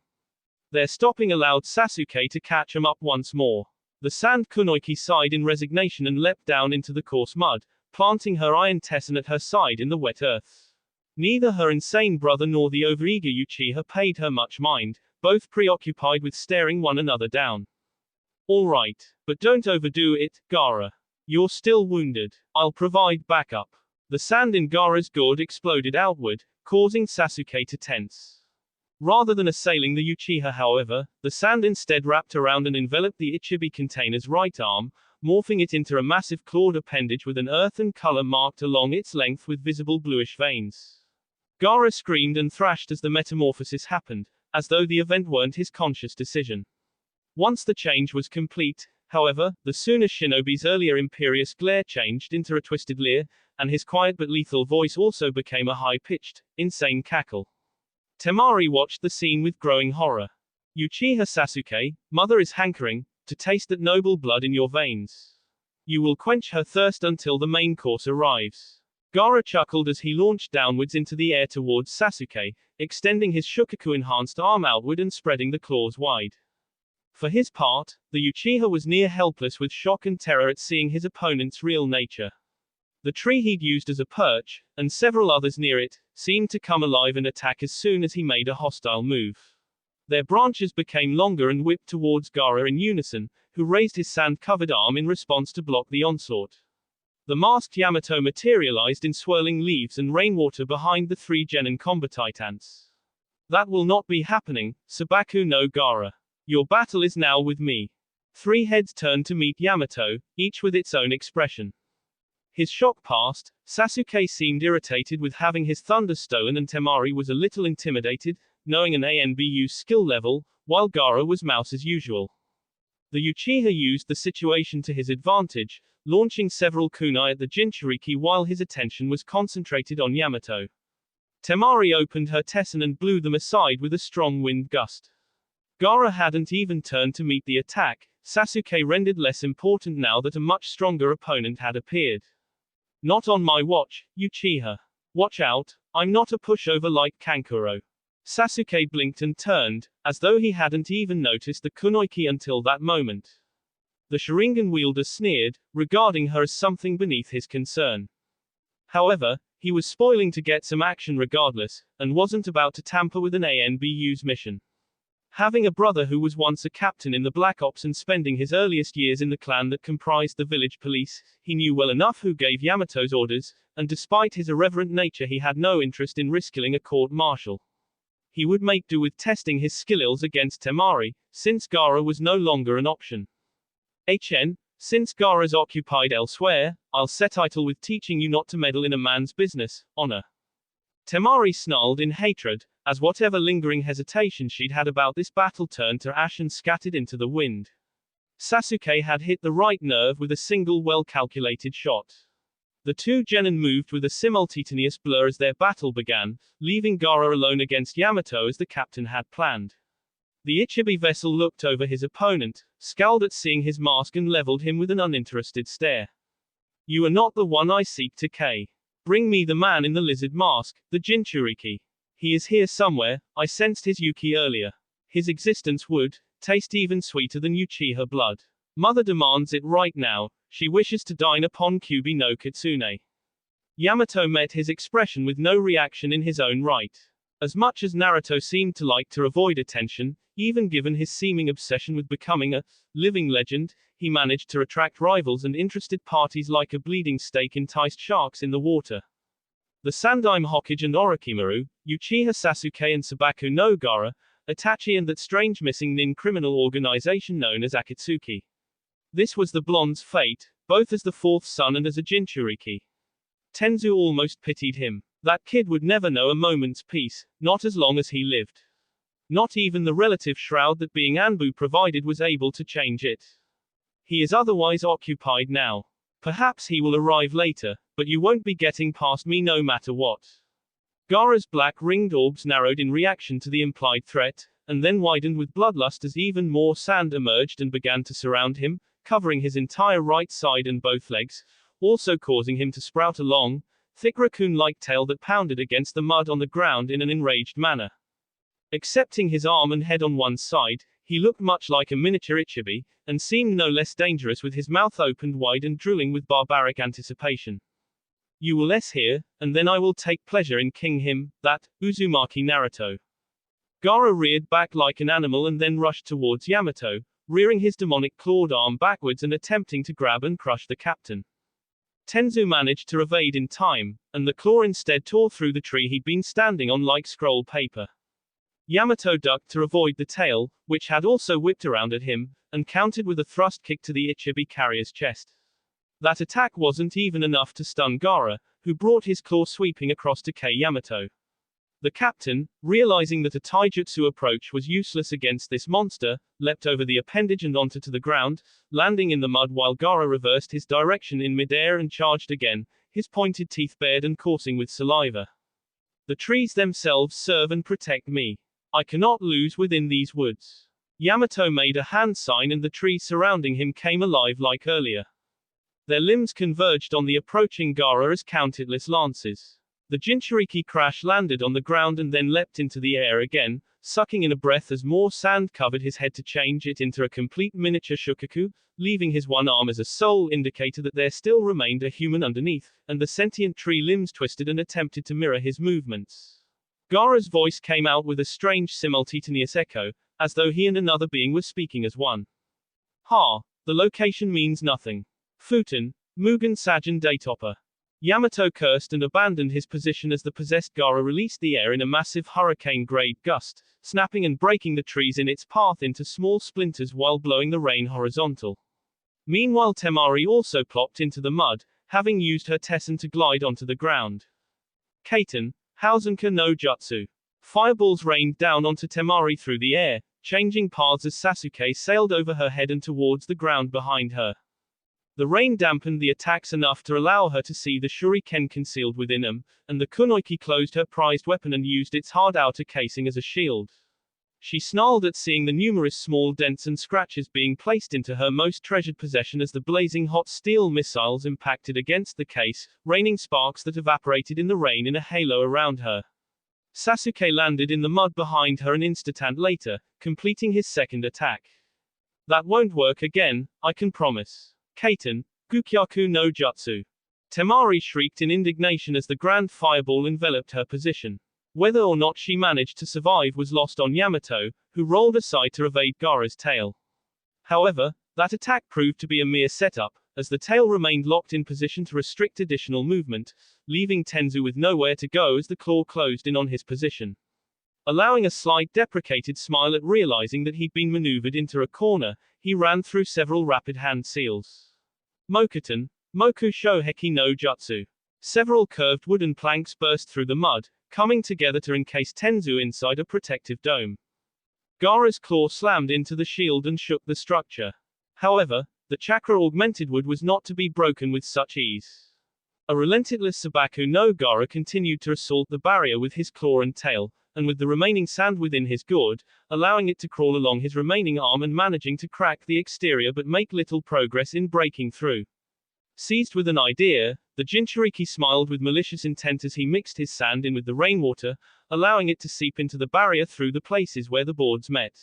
A: Their stopping allowed Sasuke to catch him up once more. The Sand Kunoichi sighed in resignation and leapt down into the coarse mud, planting her iron tesson at her side in the wet earth. Neither her insane brother nor the overeager Uchiha paid her much mind, both preoccupied with staring one another down. All right, but don't overdo it, Gaara. You're still wounded. I'll provide backup. The sand in Gaara's gourd exploded outward, causing Sasuke to tense. Rather than assailing the Uchiha, however, the sand instead wrapped around and enveloped the Ichibi container's right arm, morphing it into a massive clawed appendage with an earthen color marked along its length with visible bluish veins. Gaara screamed and thrashed as the metamorphosis happened, as though the event weren't his conscious decision. Once the change was complete, however, the Suna shinobi's earlier imperious glare changed into a twisted leer, and his quiet but lethal voice also became a high-pitched, insane cackle. Temari watched the scene with growing horror. Uchiha Sasuke, mother is hankering, to taste that noble blood in your veins. You will quench her thirst until the main course arrives. Gaara chuckled as he launched downwards into the air towards Sasuke, extending his Shukaku-enhanced arm outward and spreading the claws wide. For his part, the Uchiha was near helpless with shock and terror at seeing his opponent's real nature. The tree he'd used as a perch, and several others near it, seemed to come alive and attack as soon as he made a hostile move. Their branches became longer and whipped towards Gaara in unison, who raised his sand-covered arm in response to block the onslaught. The masked Yamato materialized in swirling leaves and rainwater behind the three genin combatants. That will not be happening, Sabaku no Gaara. Your battle is now with me. Three heads turned to meet Yamato, each with its own expression. His shock past, Sasuke seemed irritated with having his thunder stolen and Temari was a little intimidated, knowing an ANBU's skill level, while Gaara was mouse as usual. The Uchiha used the situation to his advantage, launching several kunai at the Jinchuriki while his attention was concentrated on Yamato. Temari opened her tessen and blew them aside with a strong wind gust. Gaara hadn't even turned to meet the attack, Sasuke rendered less important now that a much stronger opponent had appeared. Not on my watch, Uchiha. Watch out, I'm not a pushover like Kankuro. Sasuke blinked and turned, as though he hadn't even noticed the kunoiki until that moment. The Sharingan wielder sneered, regarding her as something beneath his concern. However, he was spoiling to get some action regardless, and wasn't about to tamper with an ANBU's mission. Having a brother who was once a captain in the Black Ops and spending his earliest years in the clan that comprised the village police, he knew well enough who gave Yamato's orders, and despite his irreverent nature he had no interest in risking a court-martial. He would make do with testing his skills against Temari, since Gaara was no longer an option. Since Gaara's occupied elsewhere, I'll settle with teaching you not to meddle in a man's business, honor. Temari snarled in hatred, as whatever lingering hesitation she'd had about this battle turned to ash and scattered into the wind. Sasuke had hit the right nerve with a single well-calculated shot. The two genin moved with a simultaneous blur as their battle began, leaving Gaara alone against Yamato as the captain had planned. The Ichibi vessel looked over his opponent, scowled at seeing his mask and leveled him with an uninterested stare. You are not the one I seek to kill. Bring me the man in the lizard mask, the Jinchuriki. He is here somewhere, I sensed his Yuki earlier. His existence would taste even sweeter than Uchiha blood. Mother demands it right now, she wishes to dine upon Kyubi no Kitsune. Yamato met his expression with no reaction in his own right. As much as Naruto seemed to like to avoid attention, even given his seeming obsession with becoming a living legend, he managed to attract rivals and interested parties like a bleeding snake enticed sharks in the water. The Sandaime Hokage and Orochimaru, Uchiha Sasuke and Sabaku no Gaara, Itachi and that strange missing nin criminal organization known as Akatsuki. This was the blonde's fate, both as the fourth son and as a Jinchuriki. Tenzu almost pitied him. That kid would never know a moment's peace, not as long as he lived. Not even the relative shroud that being Anbu provided was able to change it. He is otherwise occupied now. Perhaps he will arrive later, but you won't be getting past me no matter what. Gaara's black ringed orbs narrowed in reaction to the implied threat, and then widened with bloodlust as even more sand emerged and began to surround him, covering his entire right side and both legs, also causing him to sprout a long, thick raccoon-like tail that pounded against the mud on the ground in an enraged manner. Excepting his arm and head on one side, he looked much like a miniature Ichibi, and seemed no less dangerous with his mouth opened wide and drooling with barbaric anticipation. You will here, and then I will take pleasure in killing him, that Uzumaki Naruto. Gaara reared back like an animal and then rushed towards Yamato, rearing his demonic clawed arm backwards and attempting to grab and crush the captain. Tenzu managed to evade in time, and the claw instead tore through the tree he'd been standing on like scroll paper. Yamato ducked to avoid the tail, which had also whipped around at him, and countered with a thrust kick to the Ichibi carrier's chest. That attack wasn't even enough to stun Gaara, who brought his claw sweeping across to Kei Yamato. The captain, realizing that a taijutsu approach was useless against this monster, leapt over the appendage and onto the ground, landing in the mud while Gaara reversed his direction in midair and charged again, his pointed teeth bared and coursing with saliva. The trees themselves serve and protect me. I cannot lose within these woods. Yamato made a hand sign and the trees surrounding him came alive like earlier. Their limbs converged on the approaching Gaara as countless lances. The Jinchuriki crash landed on the ground and then leapt into the air again, sucking in a breath as more sand covered his head to change it into a complete miniature shukaku, leaving his one arm as a sole indicator that there still remained a human underneath, and the sentient tree limbs twisted and attempted to mirror his movements. Gaara's voice came out with a strange simultaneous echo, as though he and another being were speaking as one. Ha! The location means nothing. Futen, Mugen Sajin Daitopper. Yamato cursed and abandoned his position as the possessed Gaara released the air in a massive hurricane-grade gust, snapping and breaking the trees in its path into small splinters while blowing the rain horizontal. Meanwhile Temari also plopped into the mud, having used her Tessen to glide onto the ground. Kaiten, Hausenka no Jutsu. Fireballs rained down onto Temari through the air, changing paths as Sasuke sailed over her head and towards the ground behind her. The rain dampened the attacks enough to allow her to see the shuriken concealed within them, and the kunoiki closed her prized weapon and used its hard outer casing as a shield. She snarled at seeing the numerous small dents and scratches being placed into her most treasured possession as the blazing hot steel missiles impacted against the case, raining sparks that evaporated in the rain in a halo around her. Sasuke landed in the mud behind her an instant later, completing his second attack. That won't work again, I can promise. Kaiten, Gukyaku no Jutsu. Temari shrieked in indignation as the grand fireball enveloped her position. Whether or not she managed to survive was lost on Yamato, who rolled aside to evade Gaara's tail. However, that attack proved to be a mere setup, as the tail remained locked in position to restrict additional movement, leaving Tenzu with nowhere to go as the claw closed in on his position. Allowing a slight deprecated smile at realizing that he'd been maneuvered into a corner, he ran through several rapid hand seals. Mokuton, Moku Shoheki no Jutsu. Several curved wooden planks burst through the mud, coming together to encase Tenzu inside a protective dome. Gaara's claw slammed into the shield and shook the structure. However, the chakra-augmented wood was not to be broken with such ease. A relentless Sabaku no Gaara continued to assault the barrier with his claw and tail, and with the remaining sand within his gourd, allowing it to crawl along his remaining arm and managing to crack the exterior but make little progress in breaking through. Seized with an idea, the Jinchuriki smiled with malicious intent as he mixed his sand in with the rainwater, allowing it to seep into the barrier through the places where the boards met.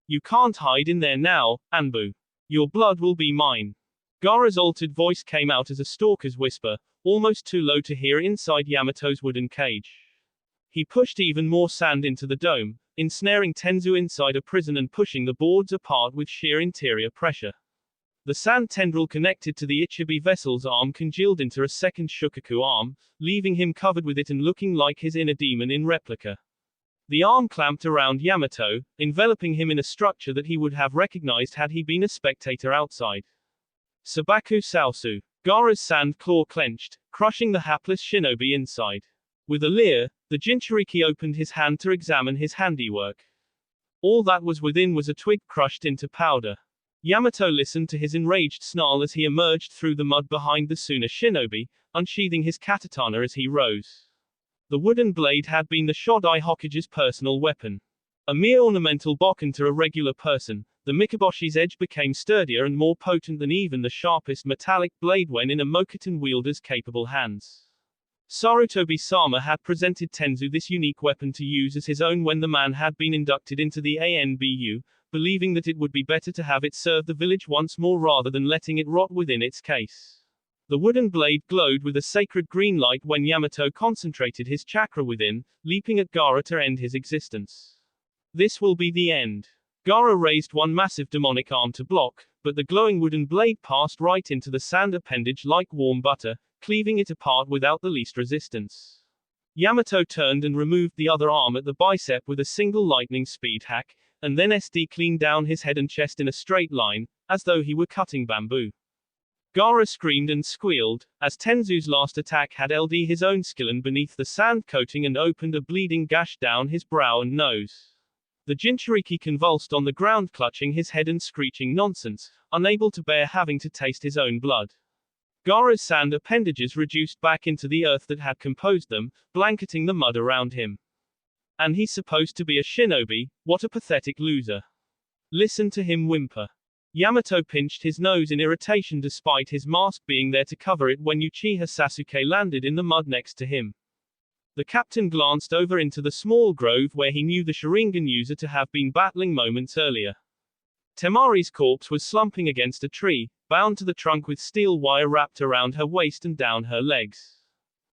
A: You can't hide in there now, Anbu. Your blood will be mine. Gaara's altered voice came out as a stalker's whisper, almost too low to hear inside Yamato's wooden cage. He pushed even more sand into the dome, ensnaring Tenzu inside a prison and pushing the boards apart with sheer interior pressure. The sand tendril connected to the Ichibi vessel's arm congealed into a second Shukaku arm, leaving him covered with it and looking like his inner demon in replica. The arm clamped around Yamato, enveloping him in a structure that he would have recognized had he been a spectator outside. Sabaku Sausu. Gaara's sand claw clenched, crushing the hapless shinobi inside. With a leer, the Jinchuriki opened his hand to examine his handiwork. All that was within was a twig crushed into powder. Yamato listened to his enraged snarl as he emerged through the mud behind the Suna shinobi, unsheathing his katatana as he rose. The wooden blade had been the Shodai Hokage's personal weapon. A mere ornamental bokken to a regular person, the Mikaboshi's edge became sturdier and more potent than even the sharpest metallic blade when in a Mokuton wielder's capable hands. Sarutobi-sama had presented Tenzu this unique weapon to use as his own when the man had been inducted into the ANBU, believing that it would be better to have it serve the village once more rather than letting it rot within its case. The wooden blade glowed with a sacred green light when Yamato concentrated his chakra within, leaping at Gaara to end his existence. This will be the end. Gaara raised one massive demonic arm to block, but the glowing wooden blade passed right into the sand appendage like warm butter, cleaving it apart without the least resistance. Yamato turned and removed the other arm at the bicep with a single lightning speed hack, and then cleaned down his head and chest in a straight line, as though he were cutting bamboo. Gaara screamed and squealed, as Tenzu's last attack had LD his own skillen beneath the sand coating and opened a bleeding gash down his brow and nose. The Jinchuriki convulsed on the ground clutching his head and screeching nonsense, unable to bear having to taste his own blood. Gaara's sand appendages reduced back into the earth that had composed them, blanketing the mud around him. And he's supposed to be a shinobi, what a pathetic loser. Listen to him whimper. Yamato pinched his nose in irritation despite his mask being there to cover it when Uchiha Sasuke landed in the mud next to him. The captain glanced over into the small grove where he knew the Sharingan user to have been battling moments earlier. Temari's corpse was slumping against a tree, bound to the trunk with steel wire wrapped around her waist and down her legs.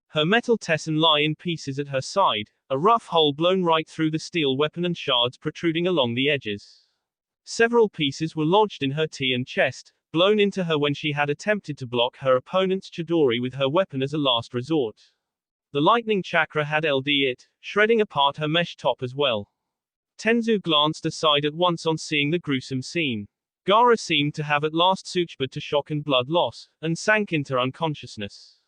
A: Her metal tesson lay in pieces at her side, a rough hole blown right through the steel weapon and shards protruding along the edges. Several pieces were lodged in her tea and chest, blown into her when she had attempted to block her opponent's Chidori with her weapon as a last resort. The lightning chakra had LD it, shredding apart her mesh top as well. Tenzu glanced aside at once on seeing the gruesome scene. Gaara seemed to have at last succumbed to shock and blood loss, and sank into unconsciousness.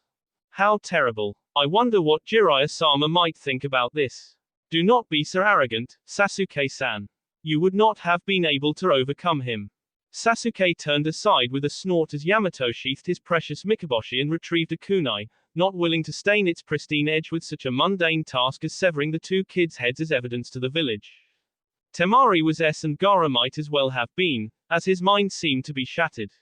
A: How terrible. I wonder what Jiraiya-sama might think about this. Do not be so arrogant, Sasuke-san. You would not have been able to overcome him. Sasuke turned aside with a snort as Yamato sheathed his precious Mikoboshi and retrieved a kunai, not willing to stain its pristine edge with such a mundane task as severing the two kids' heads as evidence to the village. Temari was and Gaara might as well have been, as his mind seemed to be shattered.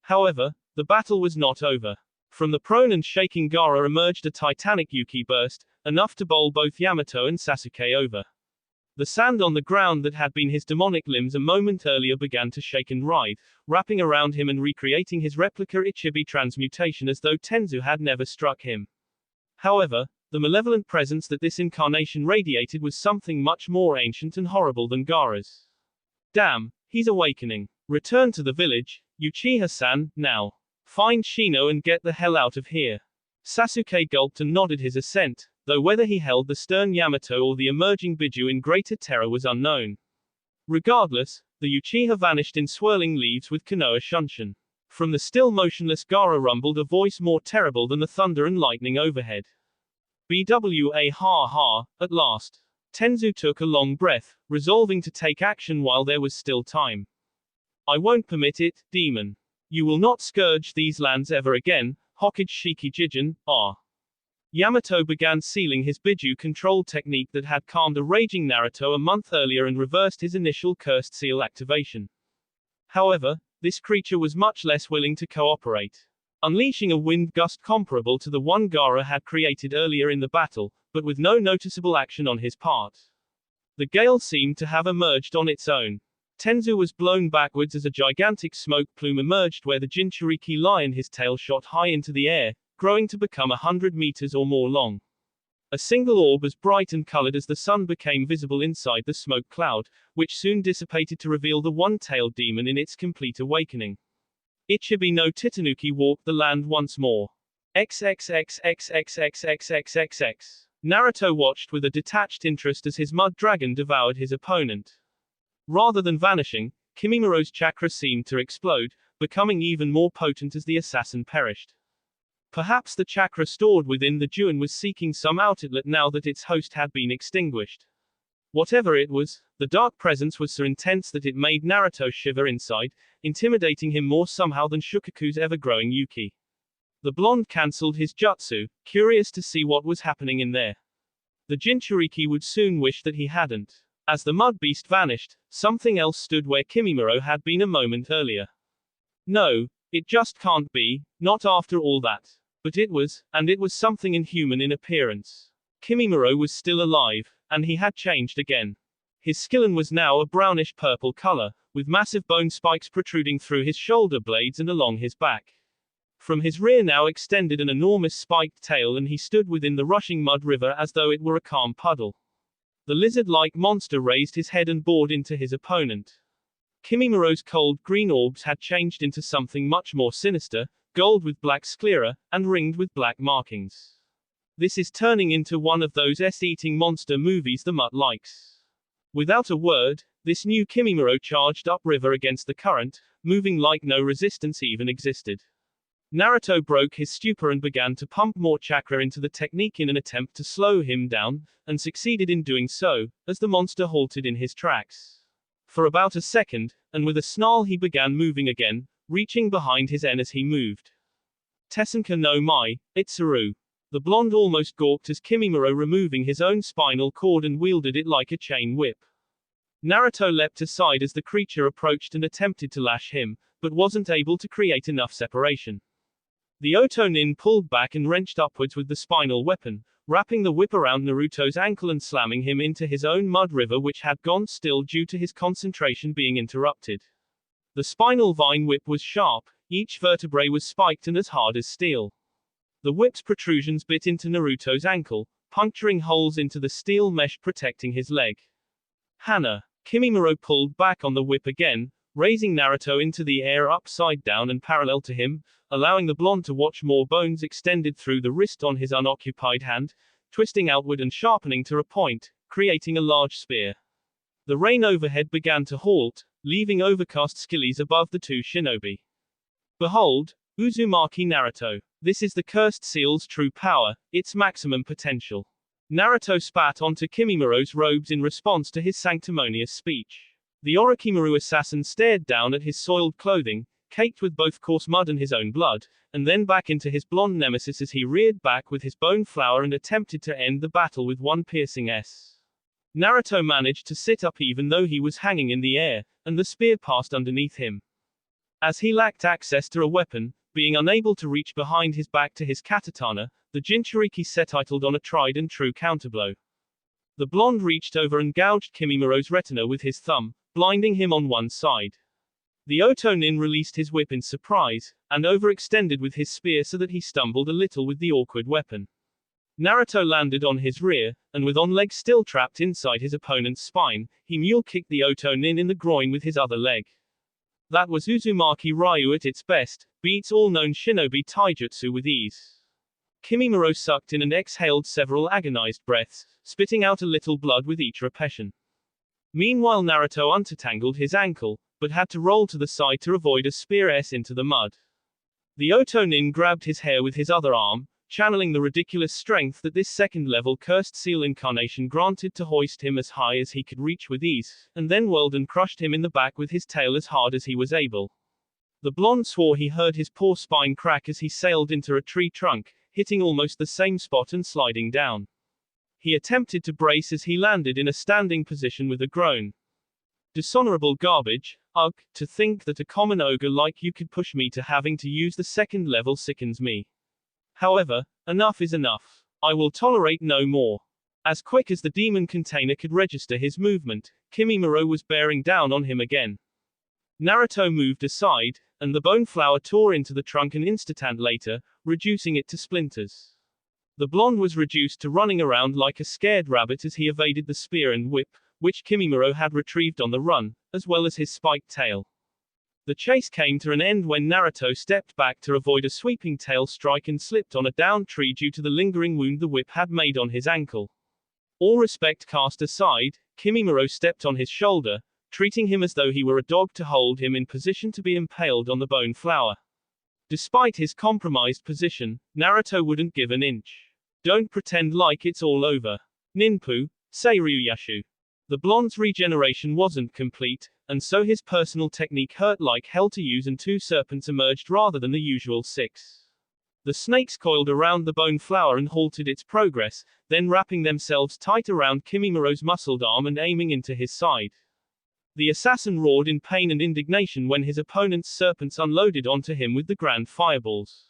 A: However, the battle was not over. From the prone and shaking Gaara emerged a titanic Yuki burst, enough to bowl both Yamato and Sasuke over. The sand on the ground that had been his demonic limbs a moment earlier began to shake and writhe, wrapping around him and recreating his replica Ichibi transmutation as though Tenzu had never struck him. However, the malevolent presence that this incarnation radiated was something much more ancient and horrible than Gaara's. Damn, he's awakening. Return to the village, Uchiha-san, now. Find Shino and get the hell out of here. Sasuke gulped and nodded his assent, though whether he held the stern Yamato or the emerging Biju in greater terror was unknown. Regardless, the Uchiha vanished in swirling leaves with Konoha Shunshin. From the still motionless Gaara rumbled a voice more terrible than the thunder and lightning overhead. BWA ha ha, at last. Tenzu took a long breath, resolving to take action while there was still time. I won't permit it, demon. You will not scourge these lands ever again, Hokage Shiki Jijin, ah. Yamato began sealing his Biju control technique that had calmed a raging Naruto a month earlier and reversed his initial cursed seal activation. However, this creature was much less willing to cooperate. Unleashing a wind gust comparable to the one Gaara had created earlier in the battle, but with no noticeable action on his part. The gale seemed to have emerged on its own. Tenzu was blown backwards as a gigantic smoke plume emerged where the Jinchuriki lay and his tail shot high into the air, growing to become 100 meters or more long. A single orb as bright and colored as the sun became visible inside the smoke cloud, which soon dissipated to reveal the one-tailed demon in its complete awakening. Ichibi no Titanuki walked the land once more. XXXXXXXXXXX. Naruto watched with a detached interest as his mud dragon devoured his opponent. Rather than vanishing, Kimimuro's chakra seemed to explode, becoming even more potent as the assassin perished. Perhaps the chakra stored within the Juin was seeking some outlet now that its host had been extinguished. Whatever it was, the dark presence was so intense that it made Naruto shiver inside, intimidating him more somehow than Shukaku's ever-growing Yuki. The blonde cancelled his jutsu, curious to see what was happening in there. The Jinchuriki would soon wish that he hadn't. As the mud beast vanished, something else stood where Kimimuro had been a moment earlier. No, it just can't be, not after all that. But it was, and it was something inhuman in appearance. Kimimuro was still alive, and he had changed again. His skeleton was now a brownish-purple color, with massive bone spikes protruding through his shoulder blades and along his back. From his rear now extended an enormous spiked tail and he stood within the rushing mud river as though it were a calm puddle. The lizard-like monster raised his head and bored into his opponent. Kimimuro's cold green orbs had changed into something much more sinister, gold with black sclera, and ringed with black markings. This is turning into one of those ass-eating monster movies the mutt likes. Without a word, this new Kimimuro charged upriver against the current, moving like no resistance even existed. Naruto broke his stupor and began to pump more chakra into the technique in an attempt to slow him down, and succeeded in doing so, as the monster halted in his tracks. For about a second, and with a snarl he began moving again, reaching behind his en as he moved. Tessenka no Mai, Itsuru. The blonde almost gawked as Kimimuro removing his own spinal cord and wielded it like a chain whip. Naruto leapt aside as the creature approached and attempted to lash him, but wasn't able to create enough separation. The Oto-nin pulled back and wrenched upwards with the spinal weapon, wrapping the whip around Naruto's ankle and slamming him into his own mud river, which had gone still due to his concentration being interrupted. The spinal vine whip was sharp, each vertebrae was spiked and as hard as steel. The whip's protrusions bit into Naruto's ankle, puncturing holes into the steel mesh protecting his leg. Hana. Kimimaro pulled back on the whip again, raising Naruto into the air upside down and parallel to him, allowing the blonde to watch more bones extended through the wrist on his unoccupied hand, twisting outward and sharpening to a point, creating a large spear. The rain overhead began to halt, leaving overcast skies above the two shinobi. Behold, Uzumaki Naruto. This is the cursed seal's true power, its maximum potential. Naruto spat onto Kimimaro's robes in response to his sanctimonious speech. The Orochimaru assassin stared down at his soiled clothing, caked with both coarse mud and his own blood, and then back into his blonde nemesis as he reared back with his bone flower and attempted to end the battle with one piercing S. Naruto managed to sit up even though he was hanging in the air, and the spear passed underneath him. As he lacked access to a weapon, being unable to reach behind his back to his katatana, the Jinchuriki settled on a tried and true counterblow. The blonde reached over and gouged Kimimaro's retina with his thumb, blinding him on one side. The Oto-nin released his whip in surprise, and overextended with his spear so that he stumbled a little with the awkward weapon. Naruto landed on his rear, and with on leg still trapped inside his opponent's spine, he mule-kicked the Oto-nin in the groin with his other leg. That was Uzumaki Ryu at its best, beats all known shinobi taijutsu with ease. Kimimaro sucked in and exhaled several agonized breaths, spitting out a little blood with each repetition. Meanwhile Naruto untangled his ankle, but had to roll to the side to avoid a spear S into the mud. The Oto-nin grabbed his hair with his other arm, channeling the ridiculous strength that this second-level cursed seal incarnation granted to hoist him as high as he could reach with ease, and then whirled and crushed him in the back with his tail as hard as he was able. The blonde swore he heard his poor spine crack as he sailed into a tree trunk, hitting almost the same spot and sliding down. He attempted to brace as he landed in a standing position with a groan. Dishonorable garbage, ugh, to think that a common ogre like you could push me to having to use the second level sickens me. However, enough is enough. I will tolerate no more. As quick as the demon container could register his movement, Kimimaro was bearing down on him again. Naruto moved aside, and the bone flower tore into the trunk an instant later, reducing it to splinters. The blonde was reduced to running around like a scared rabbit as he evaded the spear and whip, which Kimimaro had retrieved on the run, as well as his spiked tail. The chase came to an end when Naruto stepped back to avoid a sweeping tail strike and slipped on a downed tree due to the lingering wound the whip had made on his ankle. All respect cast aside, Kimimaro stepped on his shoulder, treating him as though he were a dog to hold him in position to be impaled on the bone flower. Despite his compromised position, Naruto wouldn't give an inch. Don't pretend like it's all over. Ninpu, Seiryuyashu. The blonde's regeneration wasn't complete, and so his personal technique hurt like hell to use and two serpents emerged rather than the usual 6. The snakes coiled around the bone flower and halted its progress, then wrapping themselves tight around Kimimaro's muscled arm and aiming into his side. The assassin roared in pain and indignation when his opponent's serpents unloaded onto him with the grand fireballs.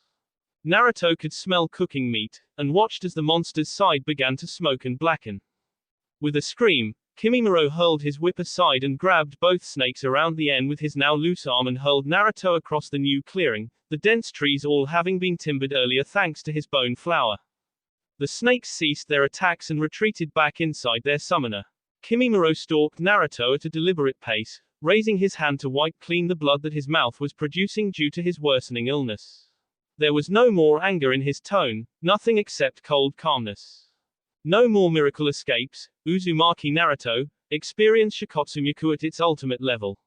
A: Naruto could smell cooking meat, and watched as the monster's side began to smoke and blacken. With a scream, Kimimaro hurled his whip aside and grabbed both snakes around the end with his now loose arm and hurled Naruto across the new clearing, the dense trees all having been timbered earlier thanks to his bone flower. The snakes ceased their attacks and retreated back inside their summoner. Kimimaro stalked Naruto at a deliberate pace, raising his hand to wipe clean the blood that his mouth was producing due to his worsening illness. There was no more anger in his tone, nothing except cold calmness. No more miracle escapes, Uzumaki Naruto, experience Shikotsumiku at its ultimate level.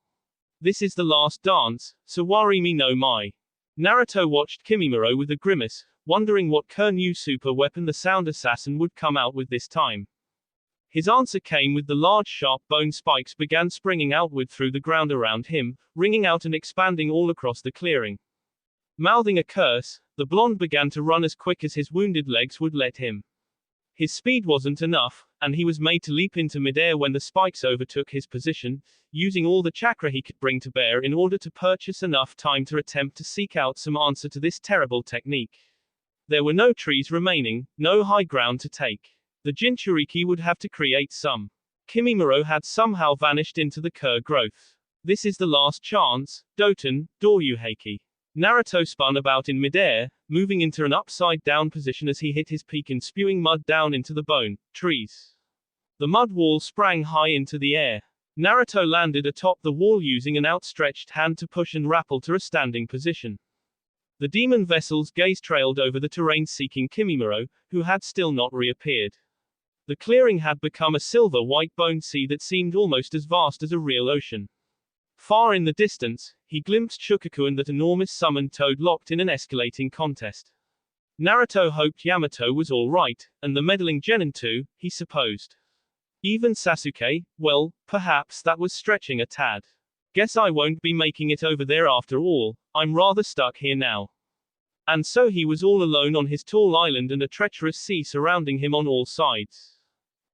A: This is the last dance, Sawarimi no Mai. Naruto watched Kimimaro with a grimace, wondering what new super weapon the sound assassin would come out with this time. His answer came with the large sharp bone spikes began springing outward through the ground around him, ringing out and expanding all across the clearing. Mouthing a curse, the blonde began to run as quick as his wounded legs would let him. His speed wasn't enough, and he was made to leap into midair when the spikes overtook his position, using all the chakra he could bring to bear in order to purchase enough time to attempt to seek out some answer to this terrible technique. There were no trees remaining, no high ground to take. The Jinchuriki would have to create some. Kimimaro had somehow vanished into the Kur growth. This is the last chance, Doton, Doryuheiki. Naruto spun about in midair, moving into an upside-down position as he hit his peak and spewing mud down into the bone trees. The mud wall sprang high into the air. Naruto landed atop the wall using an outstretched hand to push and rappel to a standing position. The demon vessel's gaze trailed over the terrain seeking Kimimaro, who had still not reappeared. The clearing had become a silver-white bone sea that seemed almost as vast as a real ocean. Far in the distance, he glimpsed Shukaku and that enormous summoned toad locked in an escalating contest. Naruto hoped Yamato was all right, and the meddling genin too, he supposed. Even Sasuke, well, perhaps that was stretching a tad. Guess I won't be making it over there after all, I'm rather stuck here now. And so he was all alone on his tall island and a treacherous sea surrounding him on all sides.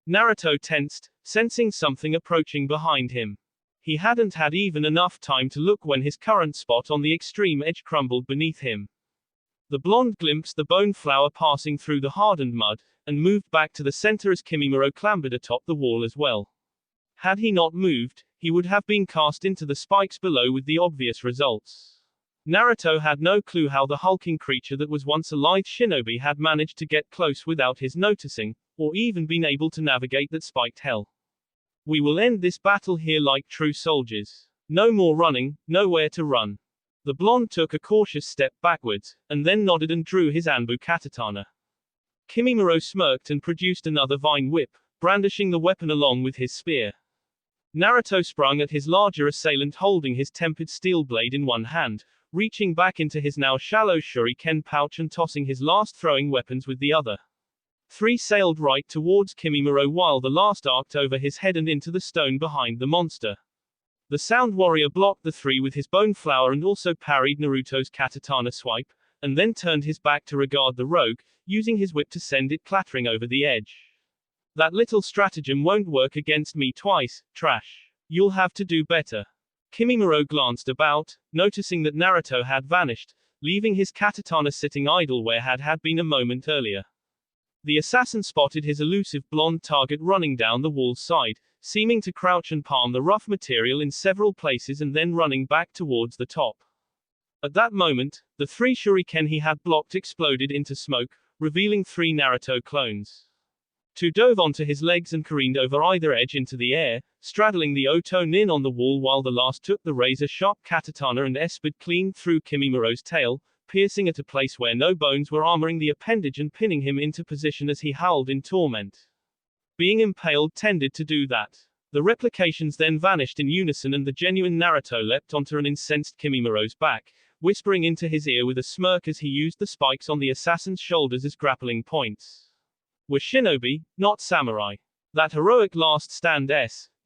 A: Naruto tensed, sensing something approaching behind him. He hadn't had even enough time to look when his current spot on the extreme edge crumbled beneath him. The blonde glimpsed the bone flower passing through the hardened mud, and moved back to the center as Kimimaro clambered atop the wall as well. Had he not moved, he would have been cast into the spikes below with the obvious results. Naruto had no clue how the hulking creature that was once a lithe shinobi had managed to get close without his noticing, or even been able to navigate that spiked hell. We will end this battle here like true soldiers. No more running, nowhere to run. The blonde took a cautious step backwards, and then nodded and drew his Anbu katatana. Kimimaro smirked and produced another vine whip, brandishing the weapon along with his spear. Naruto sprung at his larger assailant holding his tempered steel blade in one hand, reaching back into his now shallow shuriken pouch and tossing his last throwing weapons with the other. Three sailed right towards Kimimaro while the last arced over his head and into the stone behind the monster. The Sound Warrior blocked the three with his bone flower and also parried Naruto's katatana swipe, and then turned his back to regard the rogue, using his whip to send it clattering over the edge. That little stratagem won't work against me twice, trash. You'll have to do better. Kimimaro glanced about, noticing that Naruto had vanished, leaving his katatana sitting idle where had been a moment earlier. The assassin spotted his elusive blonde target running down the wall's side, seeming to crouch and palm the rough material in several places and then running back towards the top. At that moment, the three shuriken he had blocked exploded into smoke, revealing three Naruto clones. Two dove onto his legs and careened over either edge into the air, straddling the Oto Nin on the wall while the last took the razor-sharp katatana and espered clean through Kimimaro's tail, piercing at a place where no bones were armoring the appendage and pinning him into position as he howled in torment. Being impaled tended to do that. The replications then vanished in unison and the genuine Naruto leapt onto an incensed Kimimaro's back, whispering into his ear with a smirk as he used the spikes on the assassin's shoulders as grappling points. We're shinobi, not samurai. That heroic last stand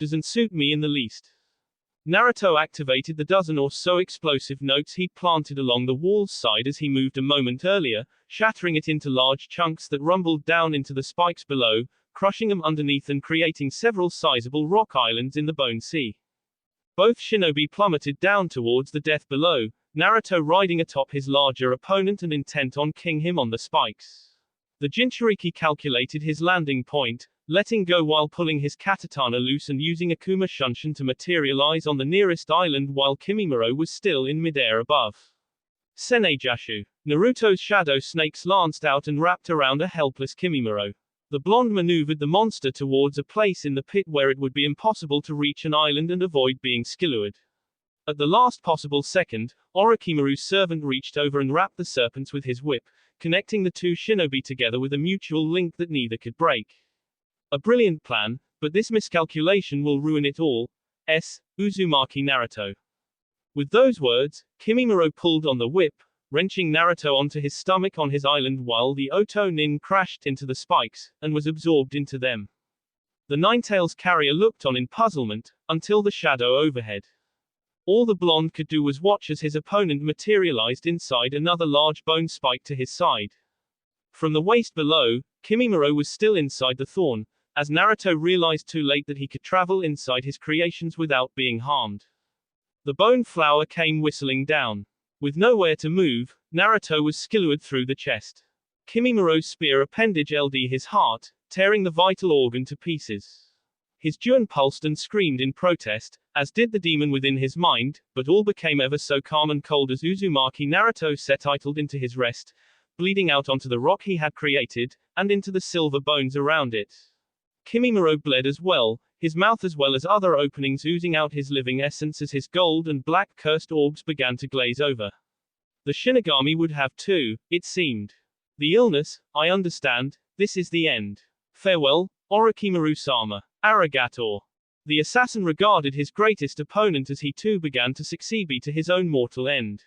A: doesn't suit me in the least. Naruto activated the dozen or so explosive notes he'd planted along the wall's side as he moved a moment earlier, shattering it into large chunks that rumbled down into the spikes below, crushing them underneath and creating several sizable rock islands in the bone sea. Both shinobi plummeted down towards the death below, Naruto riding atop his larger opponent and intent on killing him on the spikes. The Jinchuriki calculated his landing point, letting go while pulling his katatana loose and using Akuma Shunshin to materialize on the nearest island while Kimimaro was still in midair above. Senejashu. Naruto's shadow snakes lanced out and wrapped around a helpless Kimimaro. The blonde maneuvered the monster towards a place in the pit where it would be impossible to reach an island and avoid being skillured. At the last possible second, Orochimaru's servant reached over and wrapped the serpents with his whip, connecting the two shinobi together with a mutual link that neither could break. A brilliant plan, but this miscalculation will ruin it all. Uzumaki Naruto. With those words, Kimimaro pulled on the whip, wrenching Naruto onto his stomach on his island while the Oto Nin crashed into the spikes, and was absorbed into them. The Ninetales carrier looked on in puzzlement, until the shadow overhead. All the blonde could do was watch as his opponent materialized inside another large bone spike to his side. From the waist below, Kimimaro was still inside the thorn, as Naruto realized too late that he could travel inside his creations without being harmed. The bone flower came whistling down. With nowhere to move, Naruto was skillured through the chest. Kimimaro's spear appendage LD his heart, tearing the vital organ to pieces. His Juan pulsed and screamed in protest, as did the demon within his mind, but all became ever so calm and cold as Uzumaki Naruto settled into his rest, bleeding out onto the rock he had created, and into the silver bones around it. Kimimaro bled as well, his mouth as well as other openings oozing out his living essence as his gold and black cursed orbs began to glaze over. The Shinigami would have too, it seemed. The illness, I understand, this is the end. Farewell, Orochimaru-sama. Arigato. The assassin regarded his greatest opponent as he too began to succeed to his own mortal end.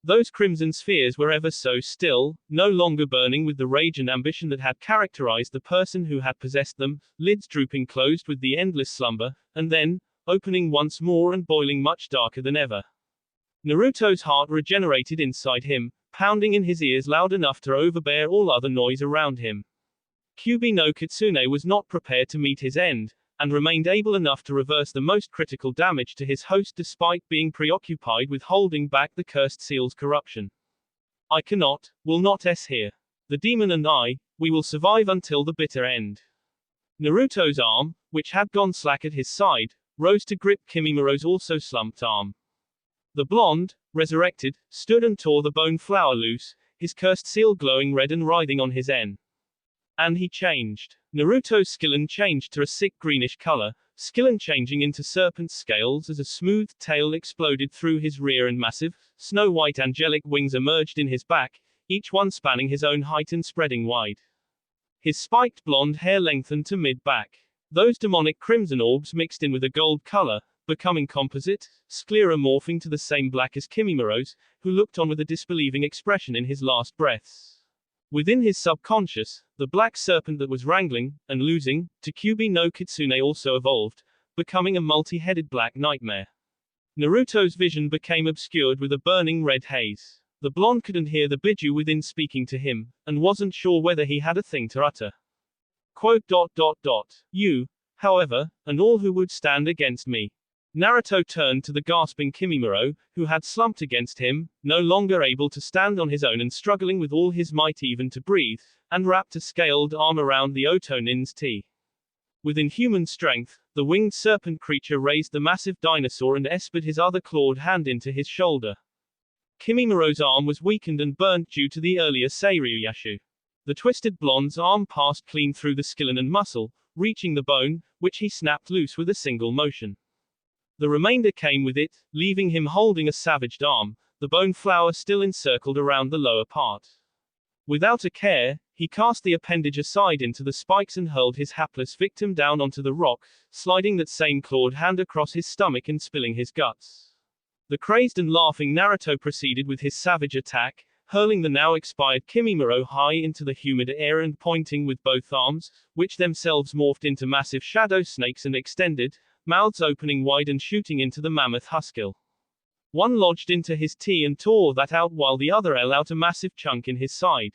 A: Those crimson spheres were ever so still, no longer burning with the rage and ambition that had characterized the person who had possessed them, lids drooping closed with the endless slumber, and then, opening once more and boiling much darker than ever. Naruto's heart regenerated inside him, pounding in his ears loud enough to overbear all other noise around him. Kyuubi no Kitsune was not prepared to meet his end, and remained able enough to reverse the most critical damage to his host despite being preoccupied with holding back the cursed seal's corruption. I cannot, will not here. The demon and I, we will survive until the bitter end. Naruto's arm, which had gone slack at his side, rose to grip Kimimaro's also slumped arm. The blonde, resurrected, stood and tore the bone flower loose, his cursed seal glowing red and writhing on his N. And he changed. Naruto's skillen changed to a sick greenish color, skillen changing into serpent scales as a smooth tail exploded through his rear and massive, snow-white angelic wings emerged in his back, each one spanning his own height and spreading wide. His spiked blonde hair lengthened to mid-back. Those demonic crimson orbs mixed in with a gold color, becoming composite, sclera morphing to the same black as Kimimaro's, who looked on with a disbelieving expression in his last breaths. Within his subconscious, the black serpent that was wrangling, and losing, to Kyuubi no Kitsune also evolved, becoming a multi-headed black nightmare. Naruto's vision became obscured with a burning red haze. The blonde couldn't hear the Biju within speaking to him, and wasn't sure whether he had a thing to utter. Quote. You, however, and all who would stand against me. Naruto turned to the gasping Kimimaro, who had slumped against him, no longer able to stand on his own and struggling with all his might even to breathe, and wrapped a scaled arm around the Otonin's T. With inhuman strength, the winged serpent creature raised the massive dinosaur and espered his other clawed hand into his shoulder. Kimimaro's arm was weakened and burnt due to the earlier Seiryushu. The twisted blonde's arm passed clean through the skeleton and muscle, reaching the bone, which he snapped loose with a single motion. The remainder came with it, leaving him holding a savaged arm, the bone flower still encircled around the lower part. Without a care, he cast the appendage aside into the spikes and hurled his hapless victim down onto the rock, sliding that same clawed hand across his stomach and spilling his guts. The crazed and laughing Naruto proceeded with his savage attack, hurling the now expired Kimimaro high into the humid air and pointing with both arms, which themselves morphed into massive shadow snakes and extended, mouths opening wide and shooting into the mammoth huskill. One lodged into his T and tore that out while the other ate out a massive chunk in his side.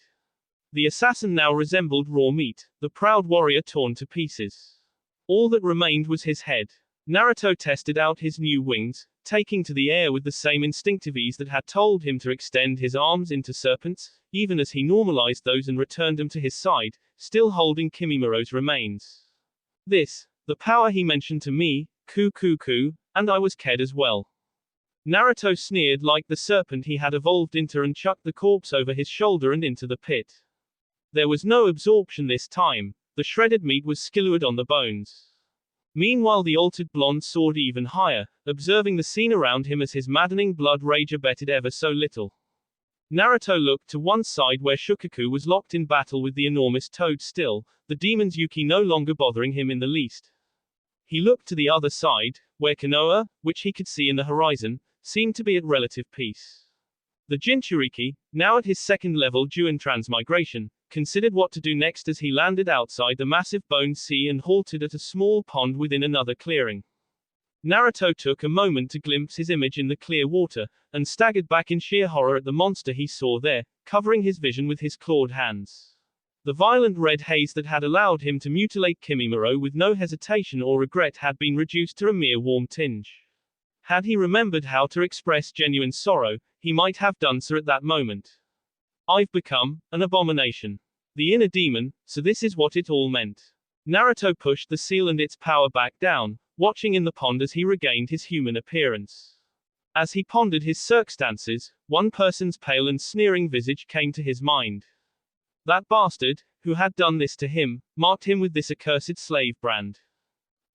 A: The assassin now resembled raw meat, the proud warrior torn to pieces. All that remained was his head. Naruto tested out his new wings, taking to the air with the same instinctive ease that had told him to extend his arms into serpents, even as he normalized those and returned them to his side, still holding Kimimaro's remains. This, the power he mentioned to me, and I was Ked as well. Naruto sneered like the serpent he had evolved into and chucked the corpse over his shoulder and into the pit. There was no absorption this time, the shredded meat was skillured on the bones. Meanwhile the altered blonde soared even higher, observing the scene around him as his maddening blood rage abated ever so little. Naruto looked to one side where Shukaku was locked in battle with the enormous toad still, the demon's Yuki no longer bothering him in the least. He looked to the other side, where Konoha, which he could see in the horizon, seemed to be at relative peace. The Jinchuriki, now at his second level Juin transmigration, considered what to do next as he landed outside the massive bone sea and halted at a small pond within another clearing. Naruto took a moment to glimpse his image in the clear water, and staggered back in sheer horror at the monster he saw there, covering his vision with his clawed hands. The violent red haze that had allowed him to mutilate Kimimaro with no hesitation or regret had been reduced to a mere warm tinge. Had he remembered how to express genuine sorrow, he might have done so at that moment. I've become an abomination. The inner demon, so this is what it all meant. Naruto pushed the seal and its power back down, watching in the pond as he regained his human appearance. As he pondered his circumstances, one person's pale and sneering visage came to his mind. That bastard, who had done this to him, marked him with this accursed slave brand.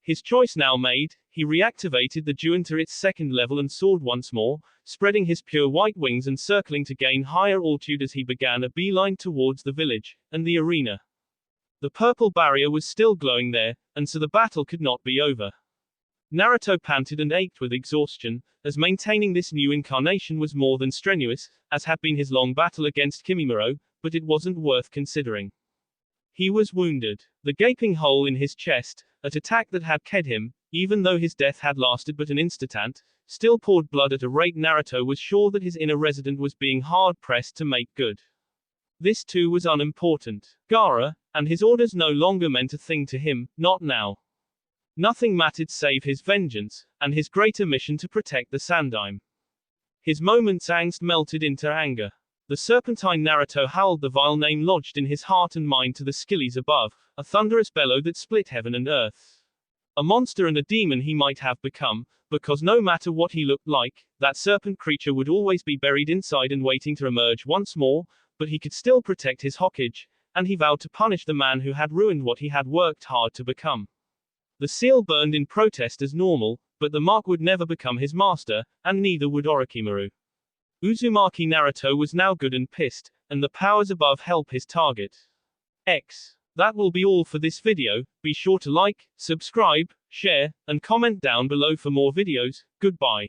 A: His choice now made, he reactivated the Juin to its second level and soared once more, spreading his pure white wings and circling to gain higher altitude as he began a beeline towards the village, and the arena. The purple barrier was still glowing there, and so the battle could not be over. Naruto panted and ached with exhaustion, as maintaining this new incarnation was more than strenuous, as had been his long battle against Kimimaro, but it wasn't worth considering. He was wounded. The gaping hole in his chest, an attack that had killed him, even though his death had lasted but an instant, still poured blood at a rate Naruto was sure that his inner resident was being hard-pressed to make good. This too was unimportant. Gaara, and his orders no longer meant a thing to him, not now. Nothing mattered save his vengeance, and his greater mission to protect the Sandaime. His moment's angst melted into anger. The serpentine Naruto howled the vile name lodged in his heart and mind to the skillies above, a thunderous bellow that split heaven and earth. A monster and a demon he might have become, because no matter what he looked like, that serpent creature would always be buried inside and waiting to emerge once more, but he could still protect his Hokage, and he vowed to punish the man who had ruined what he had worked hard to become. The seal burned in protest as normal, but the mark would never become his master, and neither would Orochimaru. Uzumaki Naruto was now good and pissed, and the powers above help his target. That will be all for this video. Be sure to like, subscribe, share, and comment down below for more videos. Goodbye.